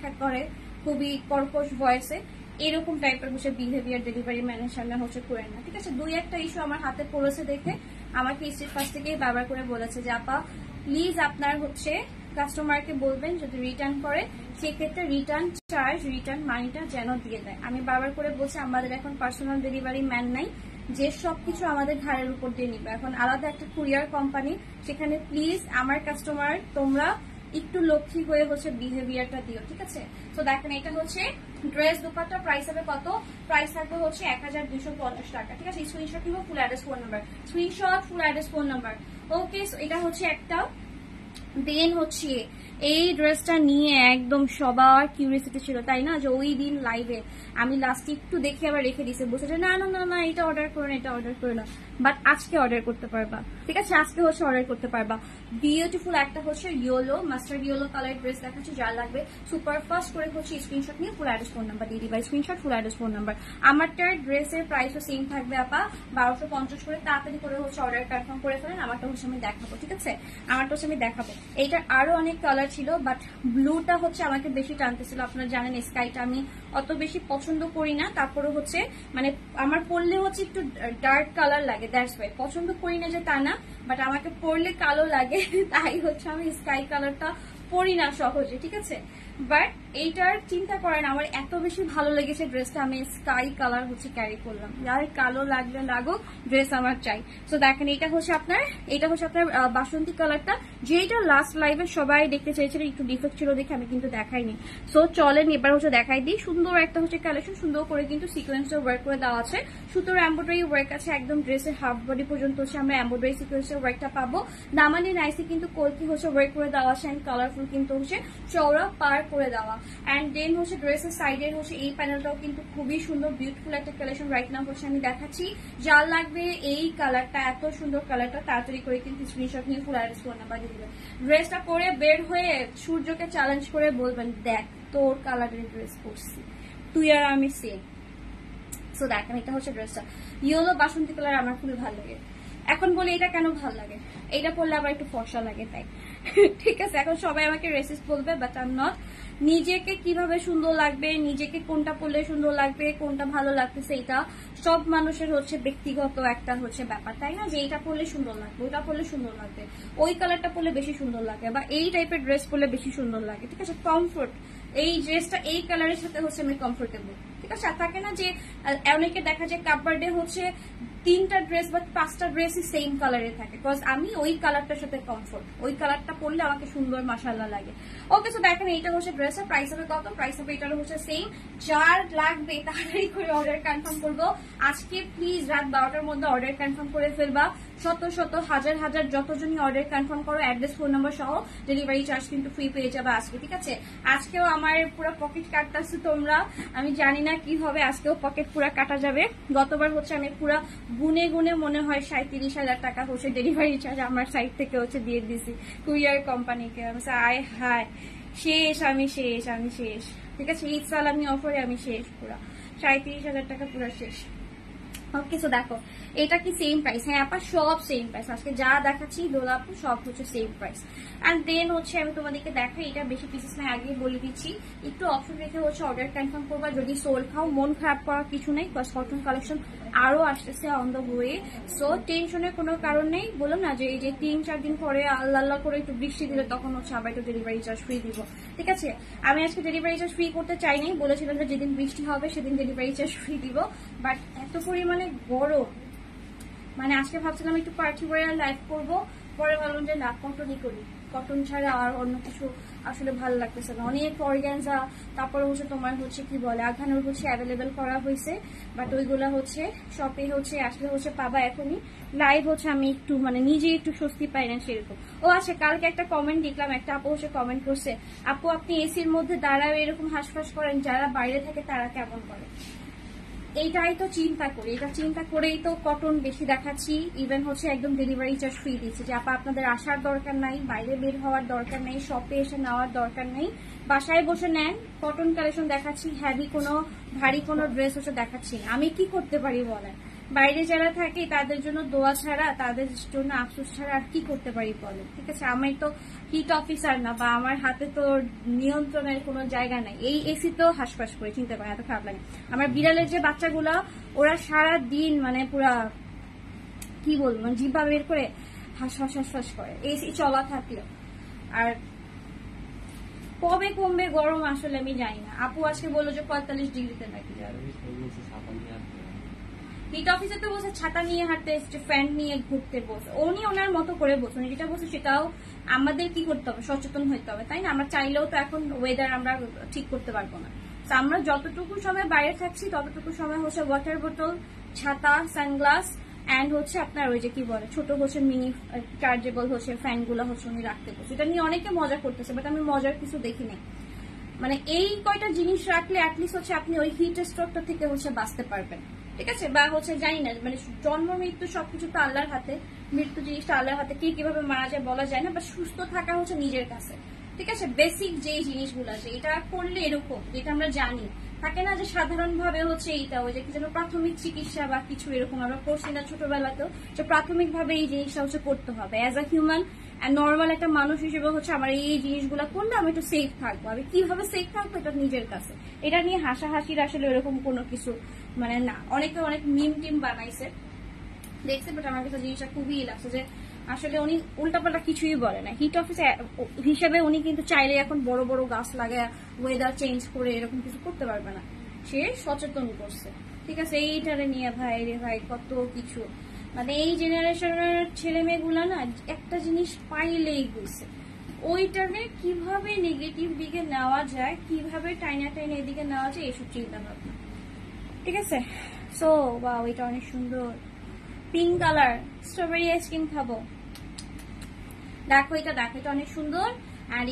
খ্যাক করে খুবই কর্কশ ভয়েসে, এরকম টাইপের হচ্ছে বিহেভিয়ার ডেলিভারি ম্যানের সামনে হচ্ছে করেন না, ঠিক আছে। দুই একটা ইস্যু আমার হাতে পড়েছে দেখে আমাকে স্ট্রিট ফার্স্ট থেকেই বারবার করে বলেছে যে আপা প্লিজ আপনার হচ্ছে কাস্টমারকে বলবেন যদি রিটার্ন করে সেক্ষেত্রে রিটার্ন চার্জ রিটার্ন মানিটা যেন দিয়ে দেয়। আমি বারবার করে বলছি আমাদের এখন পার্সোনাল ডেলিভারি ম্যান নাই যে সবকিছু আমাদের ঘাড়ের উপর দিয়ে নিবে, এখন আলাদা একটা কুরিয়ার কোম্পানি, সেখানে প্লিজ আমার কাস্টমার তোমরা একটু লক্ষ্মী হয়ে হচ্ছে বিহেভিয়ারটা দিও, ঠিক আছে। তো দেখেন এটা হচ্ছে ড্রেস দুপাট্টা, প্রাইস হবে কত, প্রাইস থাকবে হচ্ছে 1250 টাকা, ঠিক আছে। স্ক্রিনশট নিব, full address phone number, screenshot full address phone number. Okay এটা হচ্ছে একটা, দেন হচ্ছে এই ড্রেসটা নিয়ে একদম সবার কিউরিয়াসিটি ছিল তাই না, যে ওই দিন লাইভে আমি লাস্টে একটু দেখে আবার রেখে দিছে, বলছে যে না না না না এটা অর্ডার করো না, এটা অর্ডার করো না, বাট আজকে অর্ডার করতে পারবা, ঠিক আছে, আজকে হচ্ছে অর্ডার করতে পারবা। বিউটিফুল একটা হচ্ছে yellow mustard yellow colour dress দেখাচ্ছি, যা লাগবে সুপার ফাস্ট করে হচ্ছে স্ক্রিনশট নিয়ে ফুল অ্যাড্রেস ফোন নাম্বার দিয়ে দিবা, screenshot full address phone number. আমারটার ড্রেসের প্রাইসও সেম থাকবে আপা 1250 করে, তাড়াতাড়ি করে হচ্ছে অর্ডার কনফার্ম করে ফেলেন, আমারটা হচ্ছে আমি দেখাবো, ঠিক আছে, আমারটা হচ্ছে আমি দেখাবো। এইটার আরো অনেক কালার ছিল বাট ব্লুটা হচ্ছে আমাকে বেশি টানতেছিল, আপনারা জানেন স্কাইটা আমি অত বেশি পছন্দ করি না, তারপরে হচ্ছে মানে আমার পরলে হচ্ছে একটু ডার্ক কালার লাগে, দ্যাটস ওয়াই পছন্দ করি না যে তা না, বাট আমাকে পরলে কালো লাগে তাই হচ্ছে আমি স্কাই কালারটা পরি না সহজে, ঠিক আছে। বাট এইটার চিন্তা করেন আমার এত বেশি ভালো লেগেছে ড্রেসটা, আমি স্কাই কালার হচ্ছে ক্যারি করলাম, যার কালো লাগলে লাগুক ড্রেস আমার চাই। তো দেখেন এটা হচ্ছে আপনার বাসন্তী কালারটা, যেটা লাস্ট লাইভে সবাই দেখতে চেয়েছিল, একটু ডিফেক্ট ছিল দেখে আমি কিন্তু দেখাইনি। সো চলেন এবার হচ্ছে দেখাই দিই, সুন্দর একটা হচ্ছে কালেকশন, সুন্দর করে কিন্তু সিকোয়েন্সের ওয়ার্ক করে দেওয়া আছে, সুতোর এমব্রয়ডারি ওয়ার্ক আছে, একদম ড্রেসের হাফ বডি পর্যন্ত হচ্ছে আমরা এমব্রয়ডারি সিকোয়েন্সের ওয়ার্কটা পাবো, দামানি নাইসে কিন্তু কলকি হচ্ছে ওয়ার্ক করে দেওয়া আছে, এন্ড কালারফুল কিন্তু হচ্ছে চওড়া পার করে দেওয়া। অ্যান্ড দেন হচ্ছে ড্রেসের সাইডের হচ্ছে এই প্যানেলটাও কিন্তু খুবই সুন্দর, বিউটিফুল একটা কালেকশন রাইট নাও হচ্ছে আমি দেখাচ্ছি। যার লাগবে এই কালারটা, এত সুন্দর কালারটা, তাড়াতাড়ি করে কিন্তু স্ক্রিনশট নিয়ে ফুল অ্যাড্রেস ফোন নাম্বার দিয়ে দিবেন। ড্রেসটা পরে বের হয়ে সূর্যকে চ্যালেঞ্জ করে বলবেন, দেখ তোর কালারের ড্রেস পরছি, তুই আর আমি সেম। সো দেখেন এটা হচ্ছে ড্রেসটা, ইয়েলো বাসন্তী কালার আমার খুবই ভালো লাগে। এখন বলি এটা কেন ভালো লাগে, এটা পরলে আবার একটু ফর্সা লাগে তাই। ঠিক আছে, এখন সবাই আমাকে রেসিস্ট বলবে, বাট আই এম নট। নিজেকে কিভাবে সুন্দর লাগবে, নিজেকে কোনটা পরলে সুন্দর লাগবে, কোনটা ভালো লাগতেছে, এটা সব মানুষের হচ্ছে ব্যক্তিগত একটা হচ্ছে ব্যাপার, তাই না? যে এটা পরলে সুন্দর লাগবে, ওটা পরলে সুন্দর লাগবে, ওই কালারটা পরলে বেশি সুন্দর লাগে, বা এই টাইপের ড্রেস পরলে বেশি সুন্দর লাগে। ঠিক আছে, কমফোর্ট, এই ড্রেসটা এই কালারের সাথে হচ্ছে আমি কমফোর্টেবল। ঠিক আছে, থাকে না যে অনেকে দেখা যায় কাপড়ে হচ্ছে 3টা ড্রেস বা 5টা ড্রেসই সেম কালারে থাকে, বিকজ আমি ওই কালারটার সাথে কমফোর্ট, ওই কালারটা পরলে আমাকে সুন্দর মাশাআল্লাহ লাগে। ওকে, সো দেখেন এইটা হচ্ছে ড্রেসের প্রাইস হবে কত, প্রাইস হবে এটারও হচ্ছে সেম। যার লাগবে তাড়াতাড়ি করে অর্ডার কনফার্ম করবো আজকে, প্লিজ রাত 12টার মধ্যে অর্ডার কনফার্ম করে ফেলবা। শত শত হাজার হাজার যতজনই অর্ডার কনফার্ম করো, অ্যাড্রেস ফোন নাম্বার সহ ডেলিভারি চার্জ কিন্তু ফ্রি পেয়ে যাবে আজকে। ঠিক আছে, আজকেও আমার পুরো পকেট কাটতেছে তোমরা, আমি জানি না কি হবে, আজকেও পকেট পুরো কাটা যাবে। গতবার হচ্ছে আমি পুরো গুনে গুনে মনে হয় 37,000 টাকা হচ্ছে ডেলিভারি চার্জ আমার সাইড থেকে হচ্ছে দিয়ে দিছি কুরিয়ার কোম্পানিকে। আমি আয় হায় শেষ, আমি শেষ, আমি শেষ। ঠিক আছে, ঈদ সালামি অফারে আমি শেষ, পুরা 37,000 টাকা পুরো শেষ। ওকে, সো দেখো এটা কি সেম প্রাইস? হ্যাঁ আপা, সব সেম প্রাইস, আজকে যা দেখাচ্ছি দোলাপু সব হচ্ছে সেম প্রাইস। অ্যান্ড দেন হচ্ছে আমি তোমাদেরকে দেখাই, এটা বেশি পিসেস না, আগে বলে দিচ্ছি, একটু অপশন রেখে হচ্ছে অর্ডার কনফার্ম করবা। যদি সোল খাও, মন খারাপ করার কিছু নেই, বিকজ কটন কালেকশন আরো আসতেছে অন দ্য ওয়ে। সো টেনশনের কোনো কারণ নেই, বললাম না যে এই যে 3-4 দিন পরে আল্লাহ আল্লাহ করে একটু বৃষ্টি দিলে তখন হচ্ছে আবার একটু ডেলিভারি চার্জ ফ্রি দিব। ঠিক আছে, আমি আজকে ডেলিভারি চার্জ ফ্রি করতে চাই নাই, বলেছিলাম যে যেদিন বৃষ্টি হবে সেদিন ডেলিভারি চার্জ ফ্রি দিব, বাট এত পরিমাণে গরম, মানে আজকে ভাবছিলাম একটু পার্টি ওয়্যার লাইভ করবো, পরে ভাবলাম যে না, কটনই করি, কটন ছাড়া আর অন্য কিছু আসলে ভালো লাগতেছে না। অনেক অর্গানজা, তারপরে হচ্ছে তোমার হচ্ছে কি বলে আঘানোর হচ্ছে অ্যাভেলেবেল করা হয়েছে, বাট ওইগুলা হচ্ছে শপে হচ্ছে আসলে হচ্ছে পাবা এখনই। লাইভ হচ্ছে আমি একটু মানে নিজে একটু স্বস্তি পাই না সেরকম। ও আচ্ছা, কালকে একটা কমেন্ট দেখলাম, একটা আপু হচ্ছে কমেন্ট করছে, আপু আপনি এসির মধ্যে দাঁড়াও এরকম হাঁসফাঁস করেন, যারা বাইরে থাকে তারা কেমন করে? এইটাই তো চিন্তা করি, এটা চিন্তা করেই তো কটন বেশি দেখাচ্ছি, ইভেন হচ্ছে একদম ডেলিভারি চার্জ ফ্রি দিচ্ছি, যে আপা আপনাদের আসার দরকার নাই, বাইরে বের হওয়ার দরকার নেই, শপে এসে নেওয়ার দরকার নেই, বাসায় বসে নেন। কটন কালেকশন দেখাচ্ছি, হ্যাভি কোনো ভারী কোনো ড্রেস হচ্ছে দেখাচ্ছি না। আমি কি করতে পারি বলেন? বাইরে যারা থাকে তাদের জন্য দোয়া ছাড়া, তাদের জন্য আফসোস ছাড়া আর কি করতে পারি বলেন? ঠিক আছে, আমি তো হিট অফিসার না, বা আমার হাতে তো নিয়ন্ত্রণের কোনো জায়গা নাই। এই এসি তো হাসপাস করে চিনতে পারে, এত খারাপ লাগে। আমার বিড়ালের যে বাচ্চাগুলা, ওরা সারা দিন মানে পুরা কি বলবো, মানে জিব্বা বের করে হাঁস হাঁস করে এসি চলা থাকলেও। আর কবে কমবে গরম আসলে আমি জানি না। আপু আজকে বললো যে 45 ডিগ্রিতে নাকি যাবে। হিট অফিসে তো বসে ছাতা নিয়ে হাঁটতে এসছে, ফ্যান নিয়ে ঘুরতে বসে, উনি ওনার মতো করে বসে, যেটা বসে সেটাও আমাদের কি করতে হবে, সচেতন হইতে হবে, তাই না? আমরা চাইলেও তো এখন ওয়েদার আমরা ঠিক করতে পারবো না। আমরা যতটুকু সময় বাইরে থাকছি ততটুকু সময় হচ্ছে ওয়াটার বোতল, ছাতা, সানগ্লাস অ্যান্ড হচ্ছে আপনার ওই যে কি বলে ছোট হচ্ছে মিনি চার্জেবল হচ্ছে ফ্যান গুলো হচ্ছে উনি রাখতে বসে। এটা নিয়ে অনেকে মজা করতেছে, বাট আমি মজার কিছু দেখিনি। মানে এই কয়টা জিনিস রাখলে অ্যাটলিস্ট হচ্ছে আপনি ওই হিট স্ট্রোকটা থেকে হচ্ছে বাঁচতে পারবেন। ঠিক আছে, বা হচ্ছে জানি না, মানে জন্ম মৃত্যু সবকিছু তো আল্লাহর হাতে, মৃত্যু জিনিসটা আল্লাহর হাতে, কে কিভাবে মারা যায় বলা যায় না, বা সুস্থ থাকা হচ্ছে নিজের কাছে। ঠিক আছে, বেসিক যে জিনিসগুলো আছে এটা করলে এরকম, যেটা আমরা জানি থাকে না যে সাধারণ ভাবে হচ্ছে এইটা ওই যে কি যেন প্রাথমিক চিকিৎসা বা কিছু এরকম আমরা করছি না ছোটবেলাতেও, যে প্রাথমিক ভাবে এই জিনিসটা হচ্ছে করতে হবে। অ্যাজ আ হিউম্যান নর্মাল একটা মানুষ হিসেবে হচ্ছে আমার এই জিনিসগুলো করলে আমি একটু সেফ থাকবো। আমি কিভাবে সেফ থাকবো এটা নিজের কাছে। এটা নিয়ে হাসাহাসির আসলে এরকম কোনো কিছু মানে না। অনেকে অনেক মিম টিম বানাইছে দেখছে, বাট আমার কাছে জিনিসটা খুবই লাগছে যে আসলে উনি উল্টাপাল্টা কিছুই বলে না। হিট অফিসে হিসেবে উনি কিন্তু চাইলে এখন বড় বড় গাছ লাগায় ওয়েদার চেঞ্জ করে এরকম কিছু করতে পারবে না, সে সচেতন করছে। ঠিক আছে, এইটারে নিয়ে ভাই রে ভাই কত কিছু, মানে এই জেনারেশনের ছেলে মেয়েগুলা না একটা জিনিস পাইলেই গেছে, ওইটারে কিভাবে নেগেটিভ দিকে নেওয়া যায়, কিভাবে টাইনা টাইনা এদিকে নেওয়া যায়, এসব চিন্তা ভাবনা। ঠিক আছে, সো ওয়াও এটা অনেক সুন্দর পিঙ্ক কালার, স্ট্রবেরি আইসক্রিম খাবো। দেখো এটা, দেখো এটা অনেক সুন্দর। অ্যান্ড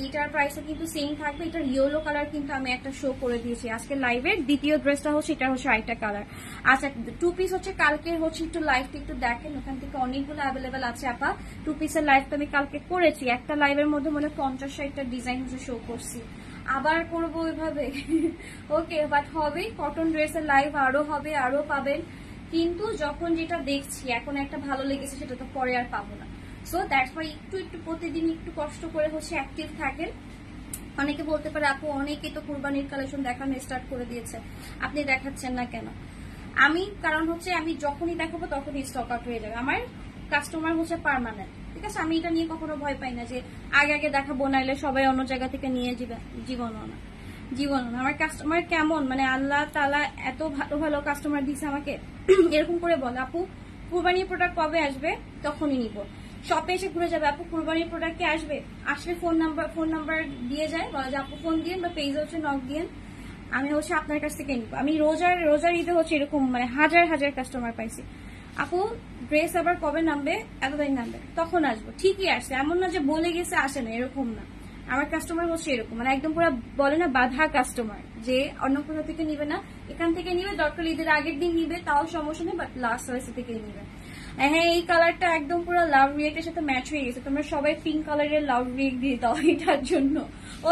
এইটার প্রাইসও কিন্তু সেম থাকবে। এটার ইয়েলো কালার কিন্তু আমি একটা শো করে দিয়েছি আজকে লাইভের। দ্বিতীয় ড্রেসটা হচ্ছে এটা হচ্ছে আরেকটা কালার। আচ্ছা 2 পিস হচ্ছে কালকের হচ্ছে একটু লাইভটা একটু দেখেন, ওখান থেকে অনেকগুলো অ্যাভেলেবেল আছে আপা। 2 পিসের লাইভটা আমি কালকে করেছি, একটা লাইভের মধ্যে মনে 50-60টা ডিজাইন হচ্ছে শো করছি। আবার করবো ওইভাবে ওকে, বাট হবে কটন ড্রেসের লাইভ আরো হবে, আরো পাবেন। কিন্তু যখন যেটা দেখছি এখন একটা ভালো লেগেছে সেটা তো পরে আর পাবো না। সো দ্যাটস ওয়াই একটু প্রতিদিন একটু কষ্ট করে হচ্ছে অ্যাক্টিভ থাকেন। অনেকে বলতে পারে আপু অনেকে তো কুরবানির কালেকশন দেখানো স্টার্ট করে দিয়েছে, আপনি দেখাচ্ছেন না কেন? কারণ হচ্ছে আমি যখনই দেখাবো তখনই স্টক আউট হয়ে যাবে। আমার কাস্টমার হচ্ছে পার্মানেন্ট, ঠিক আছে? আমি এটা নিয়ে কখনো ভয় পাই না যে আগে দেখাবো, নাইলে সবাই অন্য জায়গা থেকে নিয়ে জীবনও না। আমার কাস্টমার কেমন, মানে আল্লাহ তাআলা এত ভালো ভালো কাস্টমার দিছে আমাকে। এরকম করে বলে আপু কুরবানির প্রোডাক্ট কবে আসবে, তখনই নিব। শপে এসে ঘুরে যাবে আপু কুরবানির প্রোডাক্ট কে আসবে, আসলে ফোন নাম্বার দিয়ে যায়, বলে যে আপু ফোন দিন বা পেজে হচ্ছে নক দিন, আমি হচ্ছে আপনার কাছ থেকে নিব। আমি রোজার ঈদে হচ্ছে এরকম মানে হাজার কাস্টমার পাইছি, আপু ড্রেস আবার কবে নামবে, এতদিন নামবে, তখন আসবো। ঠিকই আসছে, এমন না যে বলে গেছে আসে না, এরকম না। আমার কাস্টমার হচ্ছে এরকম, মানে একদম পুরো বলে না বাধা কাস্টমার, যে অন্য কোথাও থেকে নিবে না, এখান থেকে নিবে, দরকার ঈদের আগের দিন নিবে তাও সমস্যা নেই, বাট লাস্ট সার্ভিস থেকে নিবে। হ্যাঁ এই কালারটা একদম পুরো লাভ রিয়েক্টের সাথে ম্যাচ হয়ে গেছে, তোমরা সবাই পিঙ্ক কালারের লাভ রিয়েক্ট দিয়ে দাও এটার জন্য।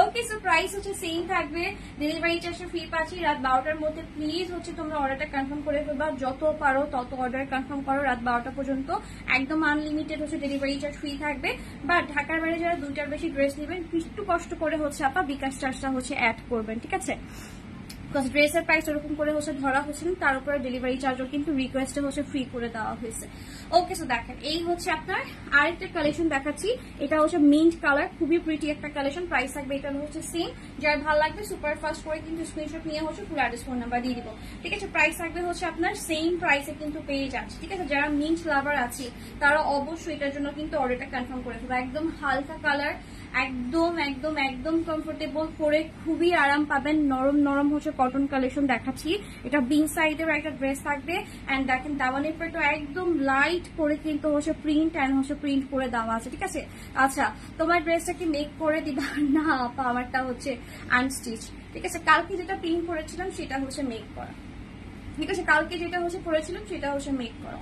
ওকে, সো প্রাইস হচ্ছে সেম থাকবে, ডেলিভারি চার্জটা ফ্রি পাচ্ছি। রাত 12টার মধ্যে প্লিজ হচ্ছে তোমরা অর্ডারটা কনফার্ম করে ফেলবা, যত পারো তত অর্ডার কনফার্ম করো রাত 12টা পর্যন্ত। একদম আনলিমিটেড হচ্ছে ডেলিভারি চার্জ ফ্রি থাকবে। বাট ঢাকার বাইরে যারা 2টার বেশি ড্রেস নেবেন একটু কষ্ট করে হচ্ছে আপা বিকাশ চার্জটা হচ্ছে অ্যাড করবেন, ঠিক আছে? ড্রেসের প্রাইস ওরকম করে হচ্ছে ধরা হচ্ছে না, তার উপরে ডেলিভারি চার্জও কিন্তু রিকোয়েস্টে হচ্ছে ফ্রি করে দেওয়া হয়েছে। ওকে, সো দেখেন এই হচ্ছে আপনার আরেকটা কালেকশন দেখাচ্ছি, এটা হচ্ছে মিন্ট কালার, খুবই প্রিটি একটা কালেকশন। প্রাইস থাকবে এটা হচ্ছে সেম, যার ভালো লাগবে সুপার ফাস্ট করে কিন্তু স্ক্রিনশট নিয়ে হচ্ছে ফুল অ্যাড্রেস ফোন নাম্বার দিয়ে দিব, ঠিক আছে? প্রাইস থাকবে হচ্ছে আপনার সেম প্রাইসে কিন্তু পেয়ে যাচ্ছে, ঠিক আছে? যারা মিন্ট লাভার আছে তারা অবশ্যই এটার জন্য কিন্তু অর্ডারটা কনফার্ম করে ফেলবে। একদম হালকা কালার, একদম কমফোর্টেবল পরে খুবই আরাম পাবেন, নরম হচ্ছে কটন কালেকশন দেখাচ্ছি। এটা বিন সাইডের একটা ড্রেস থাকবে, এন্ড দেখেন দাওয়ানের পেটো একদম লাইট করে কিন্তু হচ্ছে প্রিন্ট করে দেওয়া আছে, ঠিক আছে? আচ্ছা তোমার ড্রেসটা কি মেক করে দিবা? না আপা, আমারটা হচ্ছে আনস্টিচ, ঠিক আছে? কালকে যেটা প্রিন্ট করেছিলাম সেটা হচ্ছে মেক করা, ঠিক আছে? কালকে যেটা হচ্ছে পরেছিলাম সেটা হচ্ছে মেক করা।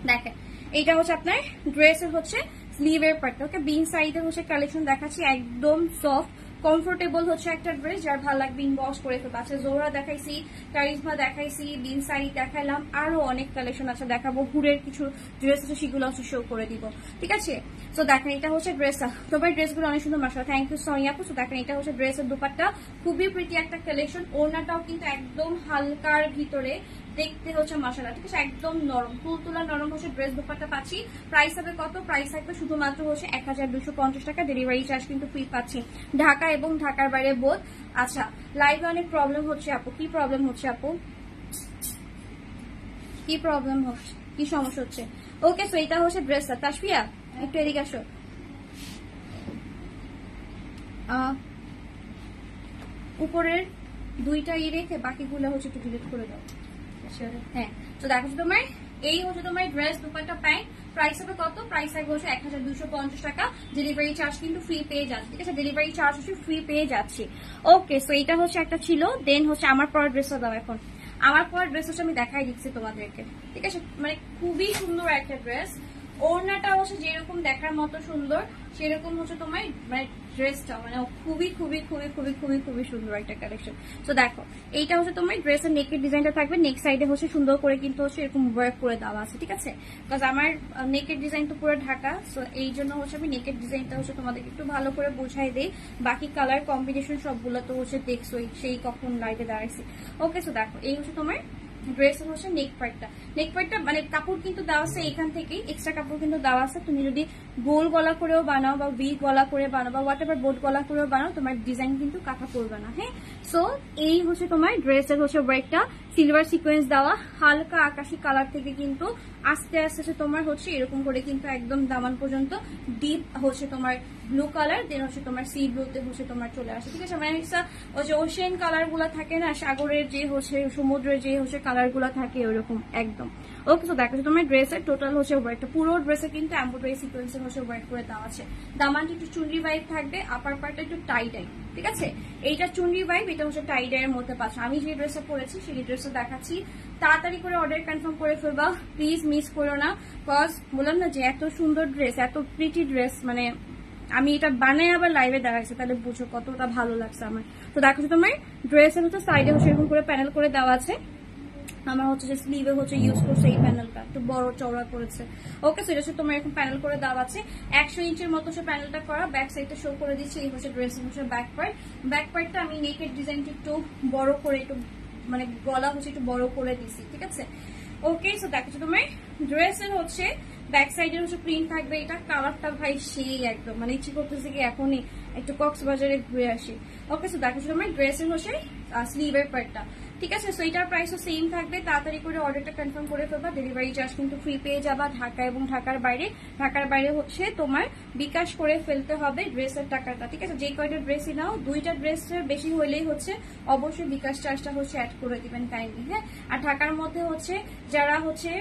দেখেন এইটা হচ্ছে আপনার ড্রেসের হচ্ছে স্লিভের পার্টটা, ওকে? বিন সাইডের হচ্ছে কালেকশন দেখাচ্ছি, একদম সফট কমফোর্টেবল হচ্ছে একটা ড্রেস, যার ভালো লাগবে ইনবক্স করে ফেলবে। আচ্ছা জোহরা দেখাইছি, কারিজমা দেখাইছি, বিন সাইড দেখাইলাম, আরো অনেক কালেকশন আছে দেখাবো। হুডের কিছু ড্রেস আছে সেগুলো হচ্ছে শো করে দিব, ঠিক আছে? তো দেখেন এটা হচ্ছে ড্রেসটা, তোমার ড্রেসগুলো অনেক সুন্দর মাশাআল্লাহ, থ্যাংক ইউ সোনিয়া আপু। তো দেখেন এটা হচ্ছে ড্রেসের দুপাট্টা, খুবই প্রিটি একটা কালেকশন। ওড়নাটাও কিন্তু একদম হালকার ভিতরে, দেখতে হচ্ছে মাশাআল্লাহ, ঠিক আছে? একদম নরম, তুলতুলা নরম হচ্ছে ড্রেস দুপাট্টা পাচ্ছি। প্রাইস হবে কত? প্রাইস থাকবে শুধুমাত্র হচ্ছে 1250 টাকা, ডেলিভারি চার্জ কিন্তু ফ্রি পাচ্ছি ঢাকা এবং ঢাকার বাইরে বোধ। আচ্ছা লাইভে অনেক প্রবলেম হচ্ছে আপু, কি প্রবলেম হচ্ছে আপু, কি প্রবলেম হচ্ছে, কি সমস্যা হচ্ছে? ওকে, সো এটা হচ্ছে ড্রেসটা। তাসফিয়া একটু এদিকে আসো, উপরের দুইটা রেখে বাকিগুলো হচ্ছে একটু ডিলিট করে দাও। হ্যাঁ, তো দেখো তোমার এই হচ্ছে তোমার ড্রেস দুপাট্টা প্যান্ট। প্রাইস হবে কত? প্রাইস থাকবে হচ্ছে 1250 টাকা, ডেলিভারি চার্জ কিন্তু ফ্রি পেয়ে যাচ্ছে, ঠিক আছে? ডেলিভারি চার্জ হচ্ছে ফ্রি পেয়ে যাচ্ছে। ওকে, সো এটা হচ্ছে একটা ছিল। দেন হচ্ছে আমার পরের ড্রেসটা দাও। এখন আমার পরের ড্রেস হচ্ছে আমি দেখাই দিচ্ছি তোমাদেরকে, ঠিক আছে? মানে খুবই সুন্দর একটা ড্রেস, ওড়নাটা হচ্ছে যেরকম দেখার মতো সুন্দর সেরকম হচ্ছে তোমার মানে ড্রেসটা, মানে খুবই সুন্দর একটা কালেকশন। তো দেখো এইটা হচ্ছে তোমার ড্রেসের নেকের ডিজাইনটা থাকবে, নেক সাইডে হচ্ছে সুন্দর করে কিন্তু হচ্ছে এরকম ওয়ার্ক করে দেওয়া আছে, ঠিক আছে? বিকজ আমার নেকের ডিজাইন তো পুরো ঢাকা, সো এই জন্য হচ্ছে আমি নেকের ডিজাইনটা হচ্ছে তোমাদের একটু ভালো করে বোঝাই দেই। বাকি কালার কম্বিনেশন সবগুলো তো হচ্ছে দেখছোই, সেই কখন লাইটে দাঁড়াইছি। ওকে, সো দেখো এই হচ্ছে তোমার ড্রেসের হচ্ছে নেক পার্টটা মানে কাপড় কিন্তু দেওয়া আছে এখান থেকেই, এক্সট্রা কাপড় কিন্তু দেওয়া আছে। তুমি যদি গোল গলা করেও বানাও বা ভি গলা করে বানাও বা হোয়াট এভার বোট গলা করেও বানাও, তোমার ডিজাইন কিন্তু কাটা পড়বে না। হ্যাঁ, সো এই হচ্ছে তোমার ড্রেসের হচ্ছে ওয়ার্কটা, সিলভার সিকোয়েন্স দেওয়া, হালকা আকাশি কালার থেকে কিন্তু আস্তে আস্তে তোমার হচ্ছে এরকম করে কিন্তু একদম দামান পর্যন্ত ডিপ হচ্ছে তোমার ব্লু কালার, দেন হচ্ছে তোমার সি ব্লুতে হচ্ছে তোমার চলে আসে, ঠিক আছে? মানে ওই যে ওশেন কালার গুলা থাকে না, সাগরের যে হচ্ছে সমুদ্রের যে হচ্ছে কালার গুলা থাকে ওরকম একদম। ওকে, তো দেখো তোমার ড্রেসের টোটাল হচ্ছে ওয়ার্কটা, পুরো ড্রেসে কিন্তু এমব্রয়ডারি সিকোয়েন্সের হচ্ছে ওয়ার্ক করে দেওয়া আছে। দামানটা একটু চুনরি ভাইব থাকবে, আপার পার্টটা একটু টাই ডাই, ঠিক আছে? এইটা চুনরি ভাইব, এটা হচ্ছে টাই ডাই এর মধ্যে পাচ্ছ। আমি যে ড্রেসটা পরেছি সেই ড্রেসটা দেখাচ্ছি, তাড়াতাড়ি করে অর্ডার কনফার্ম করে ফেলবা, প্লিজ মিস করো না। কজ বললাম না যে এত সুন্দর ড্রেস, এত প্রিটি ড্রেস, মানে আমি এটা বানাই আবার লাইভে দেখাচ্ছি, তাহলে বুঝো কতটা ভালো লাগছে আমার। তো দেখো তোমার ড্রেসের হচ্ছে সাইডে হচ্ছে এরকম করে প্যানেল করে দেওয়া আছে। আমার হচ্ছে যে স্লিভে হচ্ছে ইউজ করছে এই প্যানেলটা, একটু বড় চওড়া করেছে। ওকে, সো এটা হচ্ছে তোমার এখন প্যানেল করে দেওয়া আছে, 100 ইঞ্চের মতো সে প্যানেলটা করা। ব্যাক সাইডটা শো করে দিচ্ছে, এই হচ্ছে ড্রেসের হচ্ছে ব্যাক পার্ট। ব্যাক পার্টটা আমি নেকের ডিজাইনটা একটু বড় করে, একটু মানে গলা হচ্ছে একটু বড় করে দিছি, ঠিক আছে? ওকে, সো দেখো তোমার ড্রেসের হচ্ছে ব্যাক সাইডের হচ্ছে প্রিন্ট থাকবে। এটা কালারটা ভাই সেই একদম, মানে ইচ্ছে করতেছে কি এখনই একটু কক্সবাজারে ঘুরে আসি। ওকে, সো দেখো তোমার ড্রেসের হচ্ছে স্লিভের পার্টটা, ঠিক আছে? সো এটার প্রাইসও সেম থাকবে, তাড়াতাড়ি করে অর্ডারটা কনফার্ম করে ফেলবা। ডেলিভারি চার্জ কিন্তু ফ্রি পেয়ে যাবা ঢাকা এবং ঢাকার বাইরে। ঢাকার বাইরে হচ্ছে তোমার বিকাশ করে ফেলতে হবে ড্রেসের টাকাটা, ঠিক আছে? যে কয়টা ড্রেসই নাও, 2টা ড্রেসের বেশি হলেই হচ্ছে অবশ্যই বিকাশ চার্জটা হচ্ছে অ্যাড করে দিবেন কাইন্ডলি, হ্যাঁ? আর ঢাকার মধ্যে হচ্ছে যারা হচ্ছে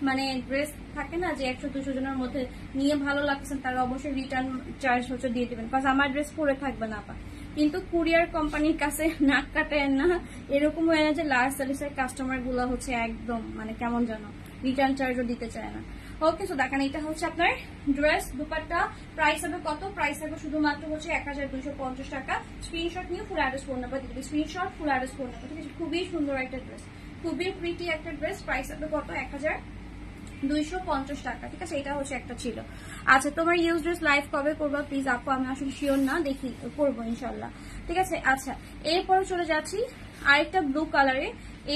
মানে ড্রেস থাকে না যে 100-200 জনের মধ্যে নিয়ে ভালো লাগছেন, তারা অবশ্যই রিটার্ন চার্জ হচ্ছে দিয়ে দিবেন, কারণ আমার ড্রেস পরে থাকবে না আপা। কিন্তু কুরিয়ার কোম্পানির কাছে নাক কাটায় না, এরকম হয় না যে লার্জ সার্ভিসের কাস্টমার গুলো হচ্ছে একদম মানে কেমন জানো রিটার্ন চার্জও দিতে চায় না। ওকে, তো দেখেন এটা হচ্ছে আপনার ড্রেস। দুপাট্টা প্রাইস হবে কত? প্রাইস হবে শুধুমাত্র হচ্ছে 1250 টাকা। স্ক্রিনশট নিয়ে ফুল অ্যাড্রেস ফোন নাম্বার দিতে, screenshot full address phone number, ঠিক আছে? খুবই সুন্দর একটা ড্রেস, খুবই প্রিটি একটা ড্রেস। প্রাইস হবে কত? 1250 টাকা, ঠিক আছে? এটা হচ্ছে একটা ছিল। আচ্ছা, তোমার ইউজ ড্রেস লাইভ কবে করবা প্লিজ আপু? আমি আসলে শিওর না, দেখি করবো ইনশাল্লাহ, ঠিক আছে? আচ্ছা, এরপরে চলে যাচ্ছি আরেকটা ব্লু কালারে।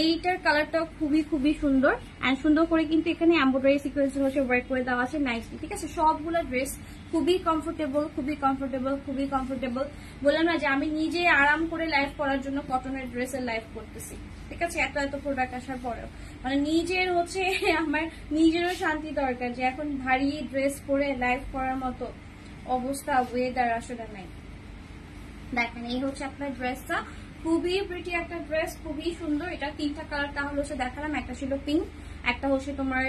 এইটার কালারটা খুবই খুবই সুন্দর, এন্ড সুন্দর করে কিন্তু এখানে এমব্রয়ডারি সিকোয়েন্স হচ্ছে ওয়ার্ক করে দেওয়া আছে নাইসলি, ঠিক আছে? সবগুলো ড্রেস খুবই কমফোর্টেবল, খুবই কমফোর্টেবল, খুবই কমফোর্টেবল। বললাম না যে আমি নিজে আরাম করে লাইভ করার জন্য কটনের ড্রেসের লাইভ করতেছি, ঠিক আছে? এত এত প্রোডাক্ট আসার পরেও মানে নিজের হচ্ছে আমার নিজেরও শান্তি দরকার, যে এখন ভারী ড্রেস পরে লাইভ করার মতো অবস্থা ওয়েদার আসলে নাই। দেখেন এই হচ্ছে আপনার ড্রেসটা, খুবই প্রিটি একটা ড্রেস, খুবই সুন্দর। এটা 3টা কালার তাহলে হচ্ছে দেখালাম, একটা ছিল পিঙ্ক, একটা হচ্ছে তোমার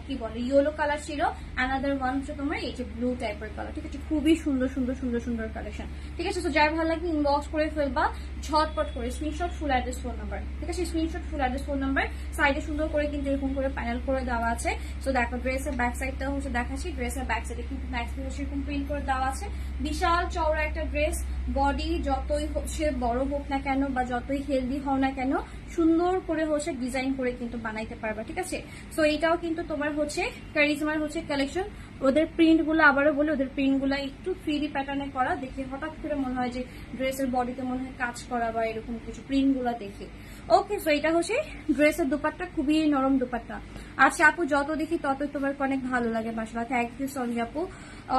কি বলে ইয়েলো কালার ছিল, অ্যানাদার ওয়ান হচ্ছে তোমার এই যে ব্লু টাইপের কালার, ঠিক আছে? খুবই সুন্দর সুন্দর সুন্দর সুন্দর কালেকশন, ঠিক আছে? তো যার ভালো লাগবে ইনবক্স করে ফেলবা ঝটপট করে, screenshot full address phone number, ঠিক আছে? Screenshot full address phone number, সাইডে সুন্দর করে কিন্তু এরকম করে প্যানেল করে দেওয়া আছে। তো দেখো ড্রেসের ব্যাক সাইডটা হচ্ছে দেখাচ্ছি, ড্রেসের ব্যাক সাইডে কিন্তু ম্যাক্স এরকম প্রিন্ট করে দেওয়া আছে। বিশাল চওড়া একটা ড্রেস, বডি যতই হচ্ছে বড় হোক না কেন বা যতই হেলদি হও না কেন, সুন্দর করে হচ্ছে ডিজাইন করে কিন্তু বানাইতে পারবা, ঠিক আছে? সো এইটাও কিন্তু তোমার হচ্ছে কারিজমার হচ্ছে কালেকশন। ওদের প্রিন্ট গুলো আবারও বলে, ওদের প্রিন্ট গুলো একটু ফ্রি প্যাটার্নে করা, দেখে হঠাৎ করে মনে হয় যে ড্রেসের বডিতে মনে হয় কাজ করা বা এরকম কিছু প্রিন্ট গুলা দেখে। ওকে, সো এটা হচ্ছে ড্রেসের দুপাট্টা, খুবই নরম দুপাট্টা। আচ্ছা আপু, যত দেখি ততই তোমার অনেক ভালো লাগে, মাশাআল্লাহ। থ্যাংক ইউ সঞ্জয় আপু,